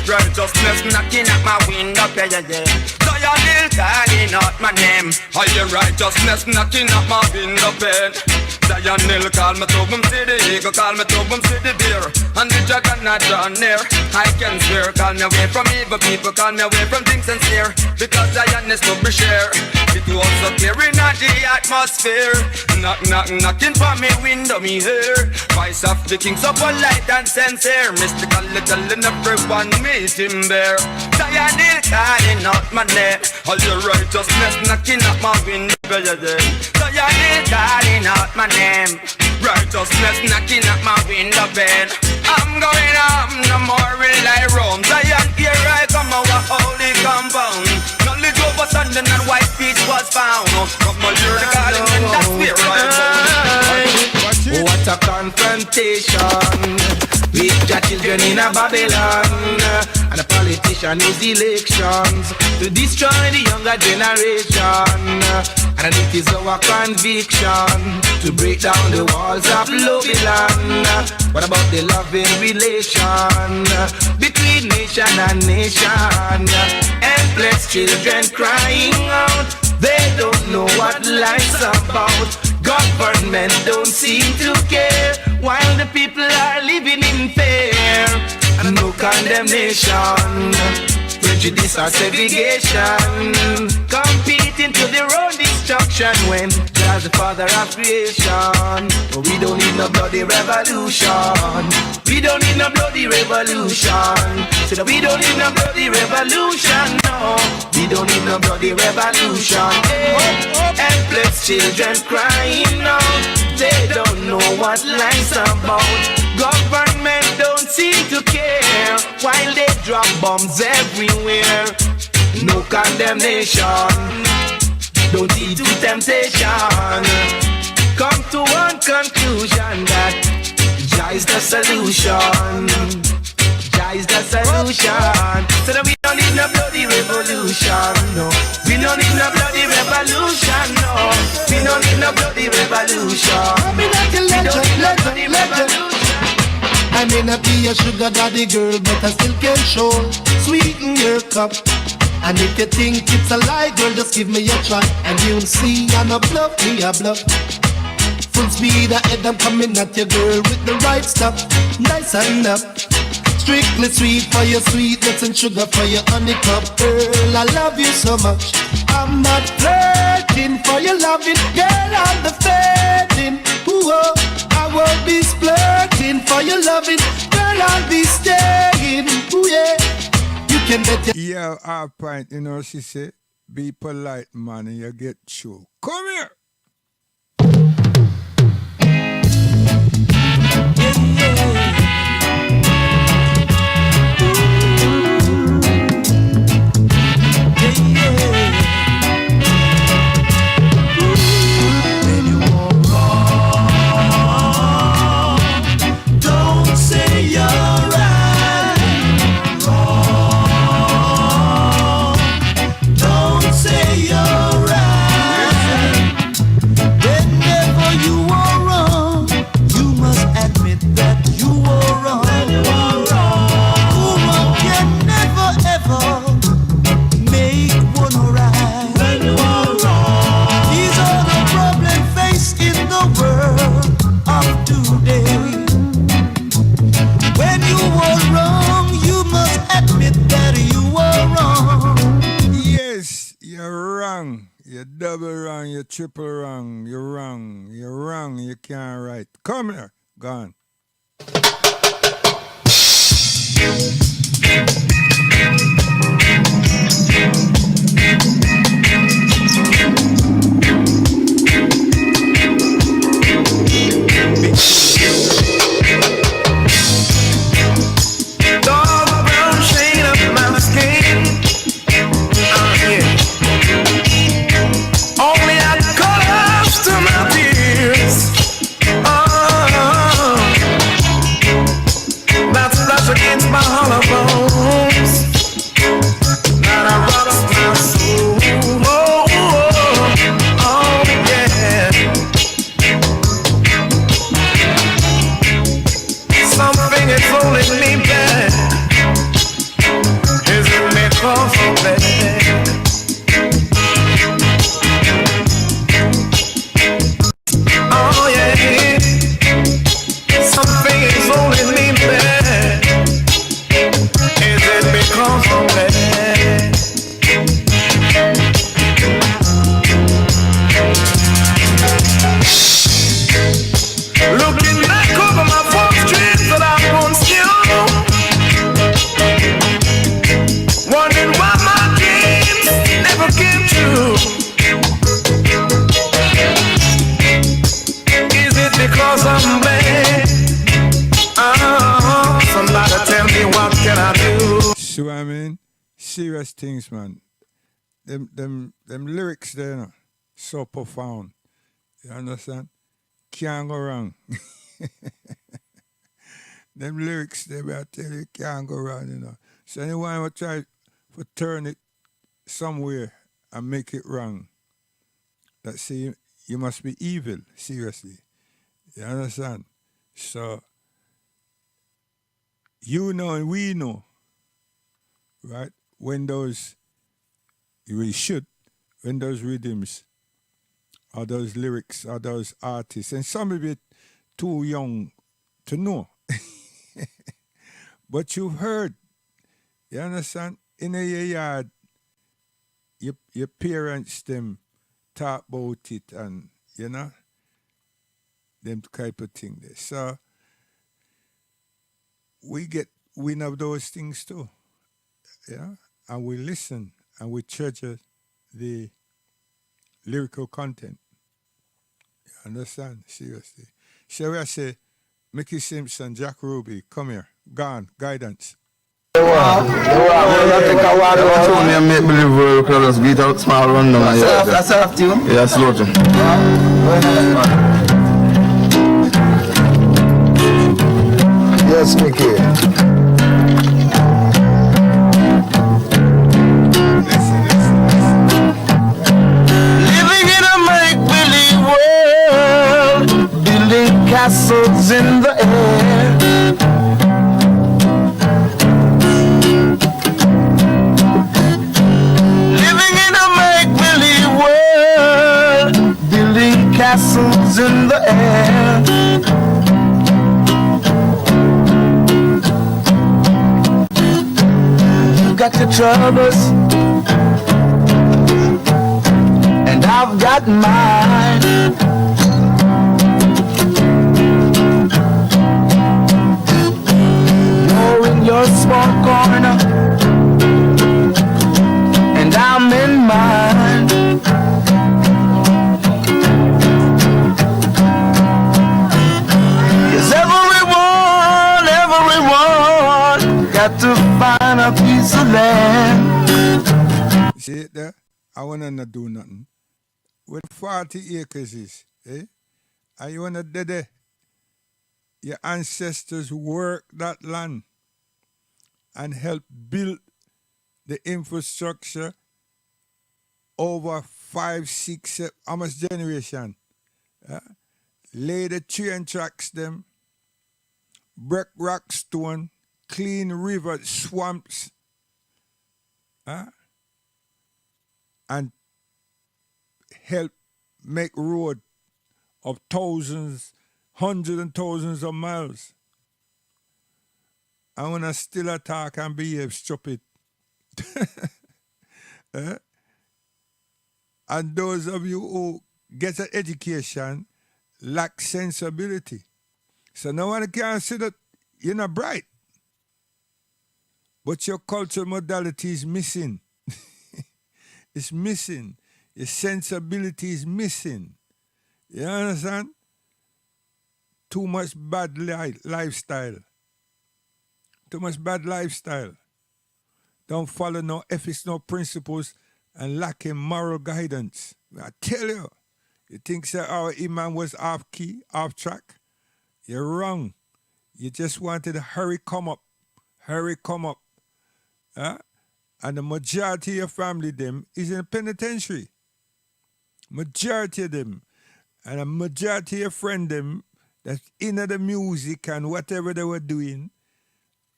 Righteousness knocking at my window, yeah, yeah. Zion Hill calling out my name. I hear righteousness knocking at my window pane. Zion Hill call me to them city, eagle call me to them city deer. And the dragon not drawn near. I can swear, call me away from evil people, call me away from things sincere. Because Zion is to be share. It was so clear in the atmosphere. Knock, knock, knocking for me window, me here. Voice of the king so polite and sincere. Mystically telling everyone meet him there. Zion Hill calling out my name. All your righteousness knocking at my window, yeah, yeah. Zion Hill calling out my name. Righteousness knocking at my window pane. I'm going home, no more will I roam. Zion, here I come, our holy compound. Knowledge over Sunday and white peace was found. Come on, hear the calling and that's where I am. What a confrontation with the children in a Babylon. And the politician use elections to destroy the younger generation. And it is our conviction to break down the walls of Babylon. What about the loving relation between nation and nation? Helpless children crying out, they don't know what life's about. Government don't seem to care, while the people are living in fear. And no condemnation, prejudice or segregation, competing to their own destruction when God's the father of creation. But we don't need no bloody revolution. We don't need no bloody revolution. So that we don't need no bloody revolution, no. We don't need no bloody revolution. Helpless children crying out, they don't know what life's about. Government don't seem to care, while they drop bombs everywhere. No condemnation, don't heed to temptation. Come to one conclusion that Jah is the solution. Jah is the solution. So that we don't need no bloody revolution, no. We don't need no bloody revolution, no. We don't need no bloody revolution. We don't need no bloody revolution. I may not be a sugar daddy girl, but I still can show. Sweeten your cup. And if you think it's a lie, girl, just give me a try. And you'll see I'm a bluff, me a bluff. Full speed ahead, I'm coming at you, girl, with the right stuff. Nice and up. Strictly sweet for your sweetness and sugar for your honey cup. Girl, I love you so much. I'm not flirting for your loving. Girl, I'm the fading. Ooh, oh, I won't be splurging for your loving. Girl, I'll be staying. Ooh, yeah. You can bet your... Yeah, our point, you know, she said, be polite, man, and you get through. Come here. You're double wrong, you're triple wrong, you're wrong, you can't write. Come here, gone. See what I mean? Serious things, man. Them lyrics there, you know, so profound. You understand? Can't go wrong. Them lyrics there, I tell you, can't go wrong, you know. So anyone will try to turn it somewhere and make it wrong, that say you must be evil, seriously. You understand? So you know and we know, right? When those, we should, when those rhythms or those lyrics or those artists, and some of it too young to know, but you've heard, you understand? In a yard, your parents them talk about it and, you know, them type of thing there. So we get wind of those things too. Yeah, and we listen and we treasure the lyrical content. You understand? Seriously. Shall we say, Mickey Simpson, Jack Ruby, come here. Gone, guidance. That's after you. Yeah, slow tune. Yes, Mickey. Castles in the air, living in a make-believe world, building castles in the air. You got your troubles, and I've got mine. Your small corner, and I'm in mine. Yes, everyone got to find a piece of land. See it there? I wanna not do nothing. With 40 acres is, eh? And you wanna do that? Your ancestors worked that land and help build the infrastructure over 5, 6, 7, how much generation? Lay the train tracks them, break rock stone, clean river, swamps, and help make road of thousands, hundreds and thousands of miles. I want to still attack and behave stupid. And those of you who get an education lack sensibility. So no one can say that you're not bright. but your cultural modality is missing. It's missing. Your sensibility is missing. You understand? Too much bad lifestyle. Too much bad lifestyle. Don't follow no ethics, no principles, and lacking moral guidance. I tell you, you think that our imam was off key, off track? You're wrong. You just wanted to hurry come up. And the majority of your family them is in a penitentiary. Majority of them. And a majority of your friend them that's into the music and whatever they were doing,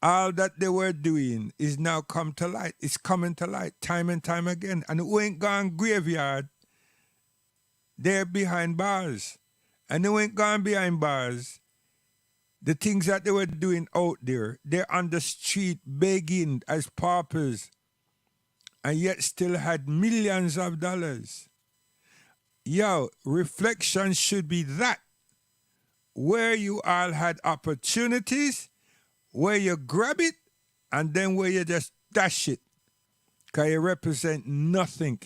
all that they were doing is now come to light. It's coming to light time and time again. And who ain't gone graveyard, they're behind bars. And who ain't gone behind bars, the things that they were doing out there, they're on the street begging as paupers and yet still had millions of dollars. Yo, reflection should be that. Where you all had opportunities, where you grab it, and then where you just dash it. Because you represent nothing.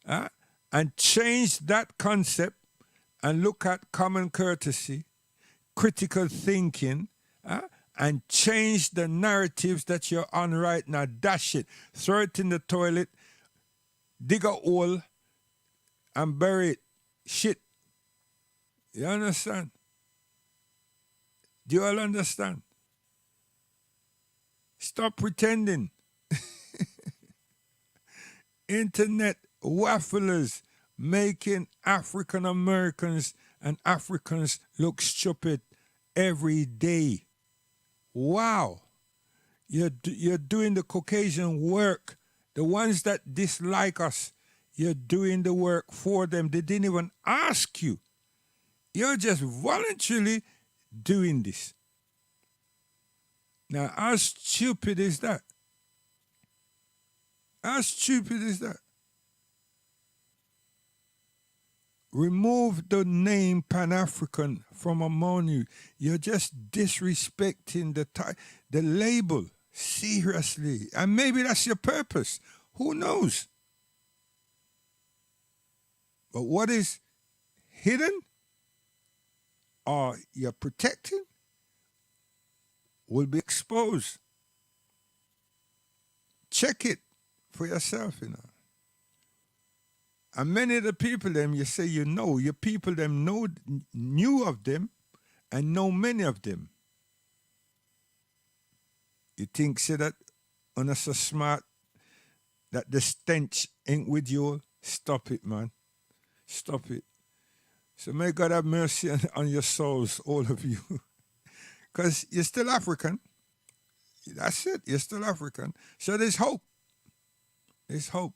And change that concept and look at common courtesy, critical thinking, and change the narratives that you're on right now. Dash it. Throw it in the toilet, dig a hole, and bury it. Shit. You understand? Do you all understand? Stop pretending. Internet wafflers making African Americans and Africans look stupid every day. Wow. You're doing the Caucasian work. The ones that dislike us, you're doing the work for them. They didn't even ask you. You're just voluntarily doing this. Now, how stupid is that? How stupid is that? Remove the name Pan-African from among you. You're just disrespecting the label. Seriously. And maybe that's your purpose. Who knows? But what is hidden or you're protecting will be exposed. Check it for yourself, you know. And many of the people them you say you know, your people them knew of them and know many of them. You think say that on so smart that the stench ain't with you? Stop it, man. Stop it. So may God have mercy on your souls, all of you. Because you're still African. That's it. You're still African. So there's hope. There's hope.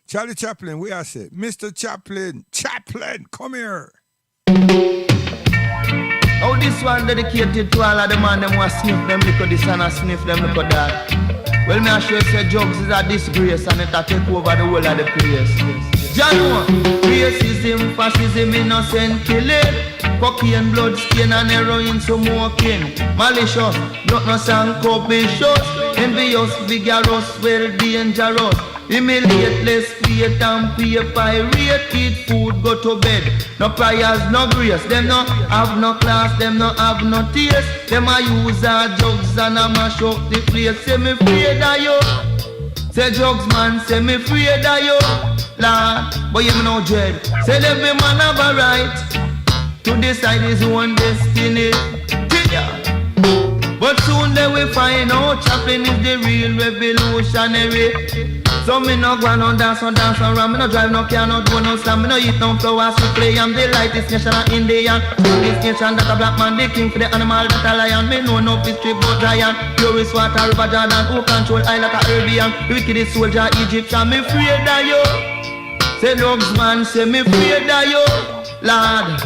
Charlie Chaplin, we are said. Mr. Chaplin, come here. Oh, this one dedicated to all of the man them who sniff them liquor this and sniff them liquor that. Well, me I sure say drugs is a disgrace and it a take over the whole of the place. John, racism, fascism, innocent killing, cocaine, blood stain and heroin smoking, malicious, gluttonous and covetous, envious, vigorous, well dangerous, humiliate, less faith and pay pirate, eat food, go to bed, no prayers, no grace, them no have no class, them no have no taste, them a use our drugs and a mash up the place, say me afraid of you, say drugs man, say me afraid of you. Lord, but you know dread. Said every man have a right to decide his own destiny. Yeah. But soon they will find out Chaplin is the real revolutionary. So me no go no dance around. Me no drive no car, no do no slam. Me no eat no flowers to play. I'm the lightest nation of Indian. This nation that a black man, the king for the animal that a lion. Me know no history but giant. Purest water, river Jordan. Who control island like a Arabian. The wickedest soldier, Egyptian. Me afraid of you. Say dogs man, say me afraid of you, Lord.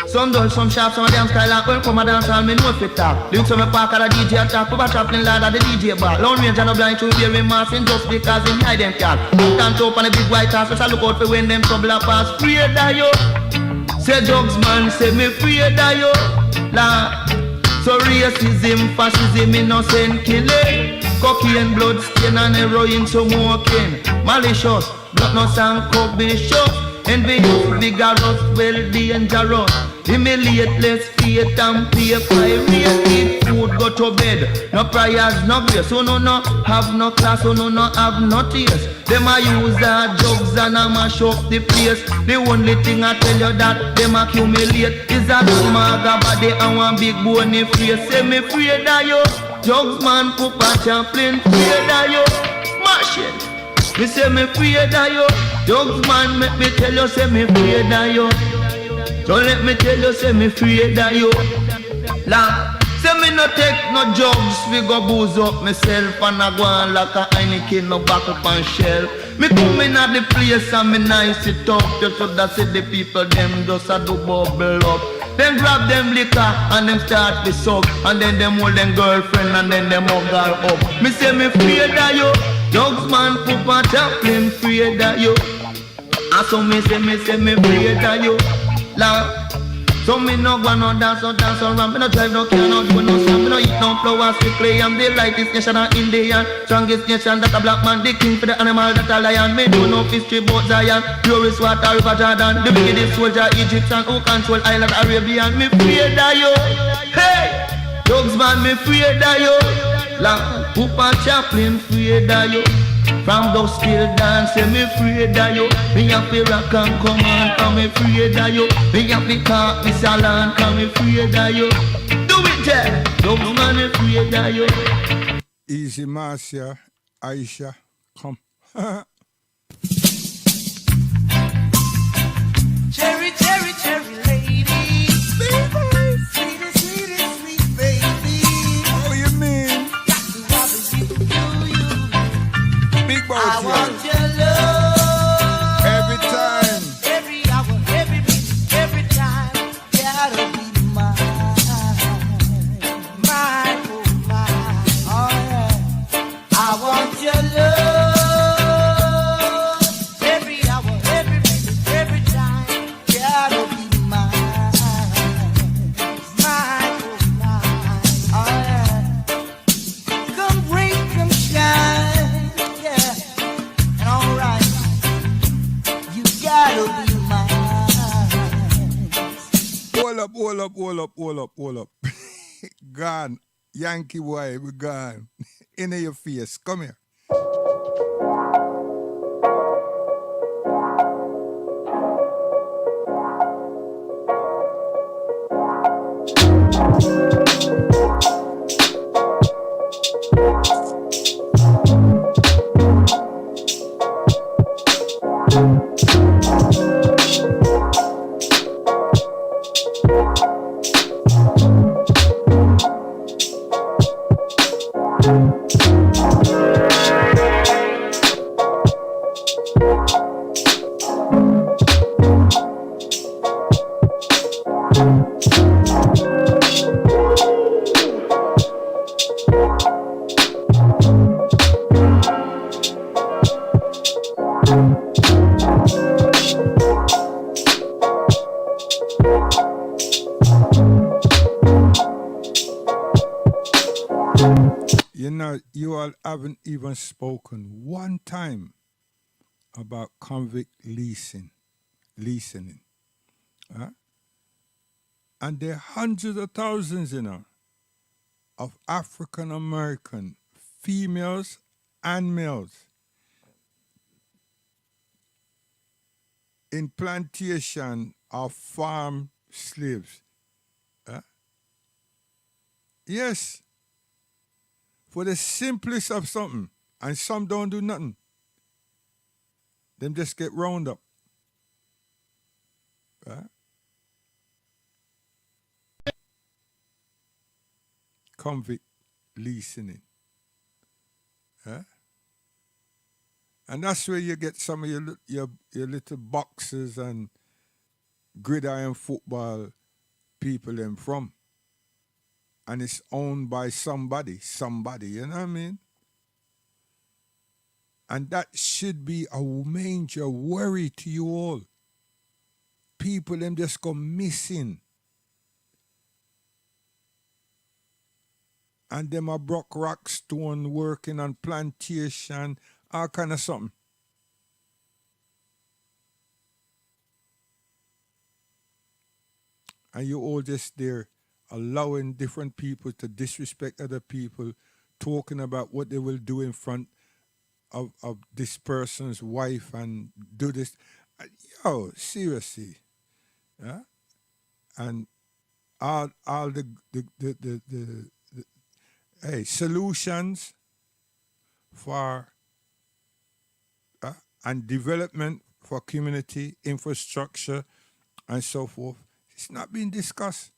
Some dull, some sharp, some damn skylark. Well, come a dance all me know if it talk. Look to me park at the DJ attack. Papa Chaplin lad at the DJ bar. Lone Ranger and no blind to wearing masking just because him hide them cat. Can't up on a big white house, so look out for when them trouble a pass. Afraid of you. Say dogs man, say me afraid of you, Lord. So racism, fascism, innocent killing, cocaine, blood stain and heroin smoking, malicious, gluttonous and covetous, envious, vigorous, well dangerous, humiliate, less faith and pay pirate, eat food, go to bed, no prayers, no grace, so no have no class, so no have no taste. Them a use drugs and a mash up the place. The only thing I tell you that them accumulate is a maga body and one big bony face. Say me afraid of you, drugs man, Papa Champlain, afraid of you, mash it. Me say me afraid of you, drugs man, make me tell you, say me afraid of you. Don't let me tell you, say me afraid of you. La, say me no take no drugs, we go booze up myself and I go on like a Heineken, no back up and shell. Me come in at the place and me nice it up, just so that see the people them just a do bubble up. Then grab them liquor and them start to suck, and then them hold them girlfriend and then them hug her up. Me say me afraid of you, drugs man, Papa Chaplin, afraid of you. And so me say me afraid of you. La, so me no go no dance around. Me no drive no car, no do no song. Me no eat no flowers strictly. I'm the lightest nation of Indian, strongest nation that a black man, the king for the animal that a lion. Me do no history about Zion, purest water river Jordan, the wickedest soldier Egyptian who control island Arabian. Me afraid of you, hey, dogs man, me afraid of you. Like Papa Chaplin, afraid of you. From those still dance, me afraid of you. Me have to rock and come on, come me afraid of you. Me have to talk, me salon, come me afraid of you. Do it, Jack. Don't man afraid of you. Easy, Marcia, Aisha, come. Cherry, cherry, cherry lady. Sweetest, sweetest, sweet baby. How you mean? Big boss, I want your love. Every time. Every hour, every minute, every time. Gotta be mine. Mine, oh mine. Oh yeah. I want your love. Every hour, every minute, every time. Gotta be mine. Mine, oh mine. Oh yeah. Come rain, come shine. Yeah. And alright. You gotta be mine. Hold up. Gone. Yankee boy, we gone. In your face. Come here. You know, you all haven't even spoken one time about convict leasing. Huh? And there are hundreds of thousands, you know, of African American females and males in plantation or farm slaves. Huh? Yes. For the simplest of something, and some don't do nothing. Them just get round up. Right? Convict leasing it. Huh? And that's where you get some of your little boxers and gridiron football people them from. And it's owned by somebody, you know what I mean? And that should be a major worry to you all. People them just go missing. and them a broke rock stone working on plantation, all kind of something. And you all just there allowing different people to disrespect other people, talking about what they will do in front of this person's wife and do this. Yo, seriously. Yeah? And all the hey, solutions for and development for community, infrastructure, and so forth. It's not being discussed.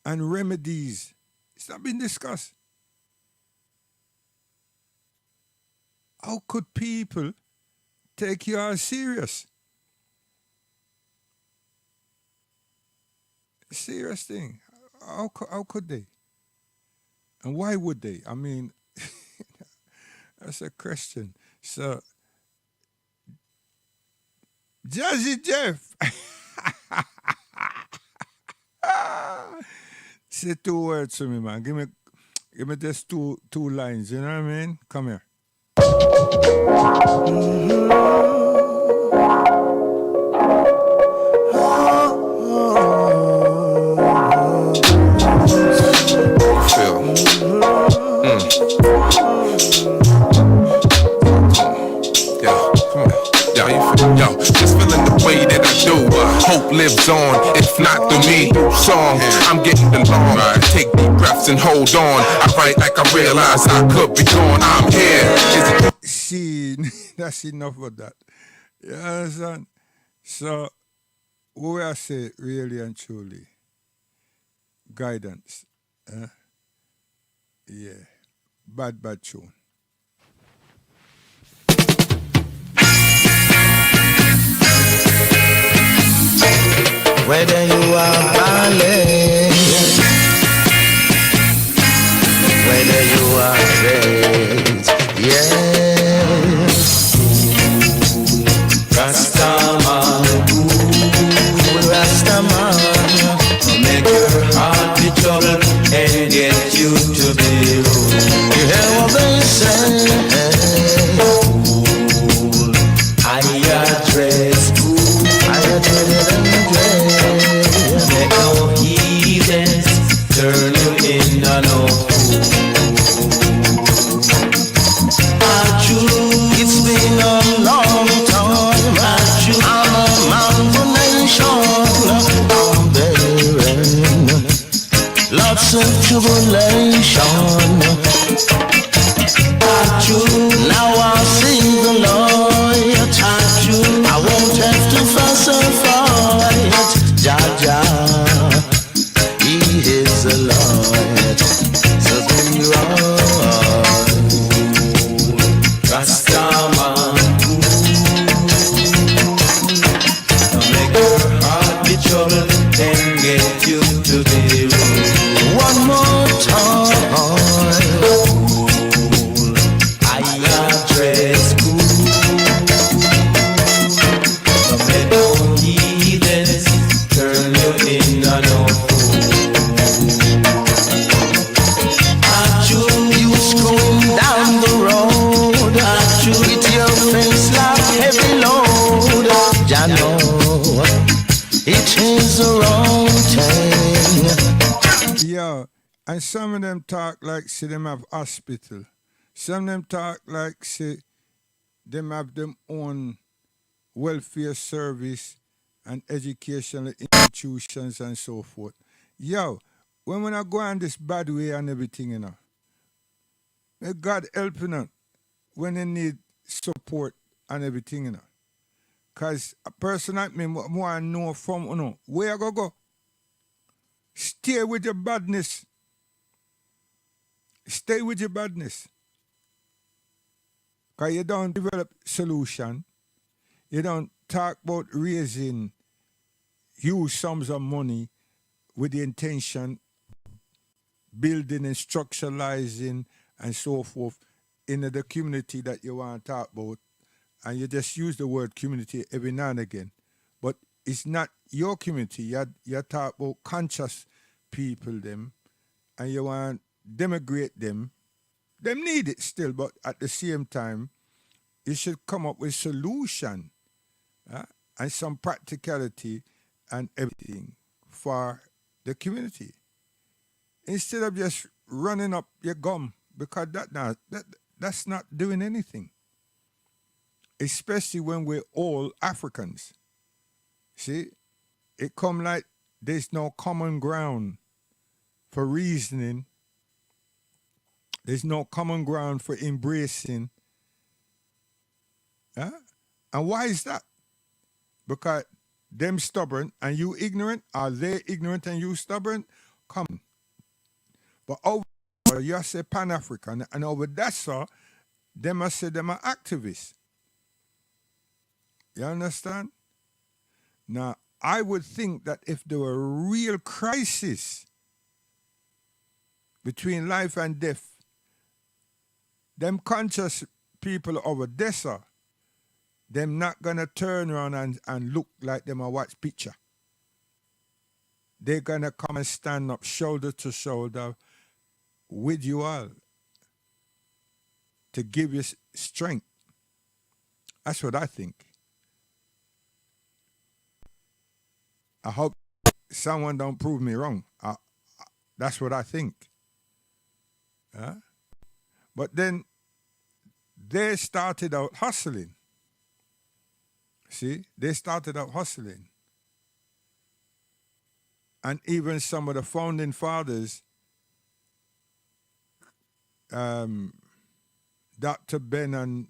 And remedies. It's not being discussed. How could people take you all serious? Serious thing. How could they? And why would they? I mean, that's a question. So, Jazzy Jeff. Say 2 words to me, man. Give me just two lines, you know what I mean? Come here. Yo, just feeling the way that I do. Hope lives on, if not through me, through song. I'm getting along. Take deep breaths and hold on. I write like I realize I could be gone. I'm here. See, that's enough of that. You understand? So, what I say really and truly, guidance. Yeah. Bad tune. Whether you are ballet, whether you are great, yes. Rastaman, Rastaman, make your heart be troubled and get you to be rude. You hear what they say? I address food, I address make our heathens turn you in and out. It's been a long time. I'm a man for nation. I'm bearing lots of tribulation. Now I see the light. I won't have to fuss or fight. Jah, He is the Lord. So be right, Rastaman. Make your heart be troubled and get you to be rude. One more time. I address make no heathens turn you in and out. You scrolling down the road with your face like heavy load. Ya know it is the wrong thing. Yeah, and some of them talk like say them have hospital. Some of them talk like say them have them own welfare service and educational institutions and so forth. Yo, when I go on this bad way and everything, you know, may God help you know, when they need support and everything, you know. Because a person like me want to know from, you know, where I go. Stay with your badness. Stay with your badness. Because you don't develop solution. You don't talk about raising huge sums of money with the intention building and structuralizing and so forth in the community that you want to talk about. And you just use the word community every now and again. But it's not your community. You talk about conscious people, them, and you want to demigrate them need it still, but at the same time, you should come up with solution and some practicality and everything for the community. Instead of just running up your gum, because that's not doing anything. Especially when we're all Africans. See, it come like there's no common ground for reasoning. There's no common ground for embracing. And why is that? Because them stubborn and you ignorant? Are they ignorant and you stubborn? Come on. But over you say Pan-African, and over that, sir, they must say them are activists. You understand? Now, I would think that if there were a real crisis between life and death, them conscious people over there, sir, them not gonna turn around and look like them a watch picture. They're gonna come and stand up shoulder to shoulder with you all to give you strength. That's what I think. I hope someone don't prove me wrong. That's what I think. But then they started out hustling. See, they started out hustling. And even some of the founding fathers, Dr. Ben and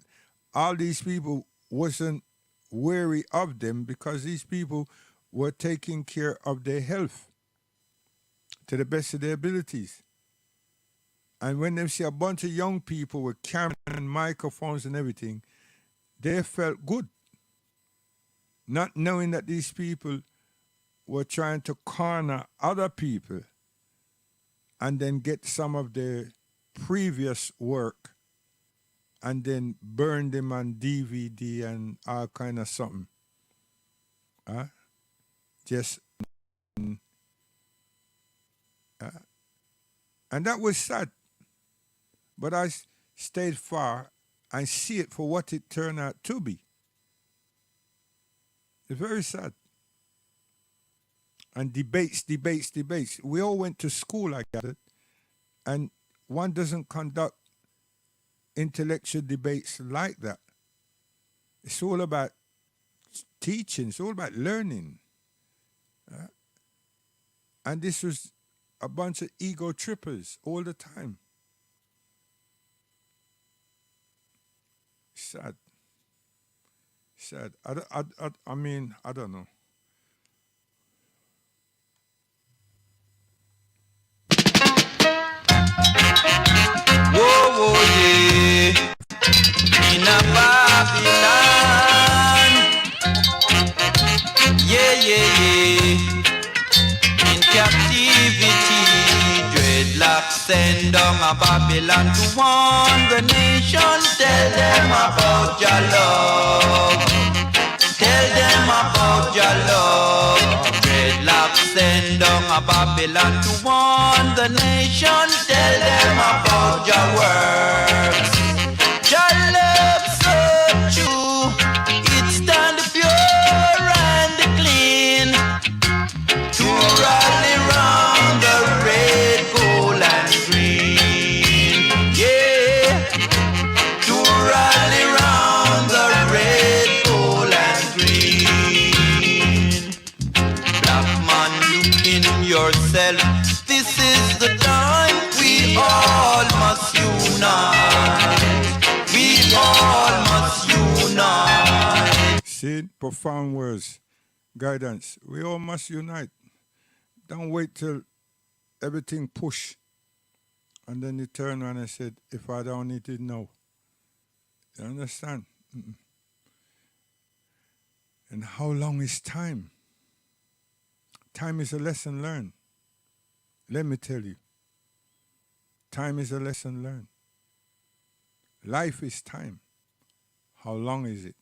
all these people wasn't wary of them because these people were taking care of their health to the best of their abilities. And when they see a bunch of young people with cameras and microphones and everything, they felt good, not knowing that these people were trying to corner other people and then get some of their previous work and then burn them on DVD and all kind of something. And that was sad. But I stayed far and see it for what it turned out to be. It's very sad. And debates. We all went to school, I gather, and one doesn't conduct intellectual debates like that. It's all about teaching. It's all about learning. And this was a bunch of ego trippers all the time. Sad. I mean, I don't know. Whoa, yeah. In a Babylon. Yeah. In captivity, dreadlocks send down a Babylon to warn the nation. Tell them about your love. Tell them about your love. Dreadlocks send down a Babylon to warn the nation. Tell them about your works. Your love so true. It stand pure and clean. To rally round the red, gold and green. Yeah. To rally round the red, gold and green. Black man, look in yourself. This is the time we all must unite. We all must unite. See, profound words, guidance. We all must unite. Don't wait till everything push. And then you turn around and said, if I don't need it, no. You understand? And how long is time? Time is a lesson learned. Let me tell you. Time is a lesson learned. Life is time. How long is it?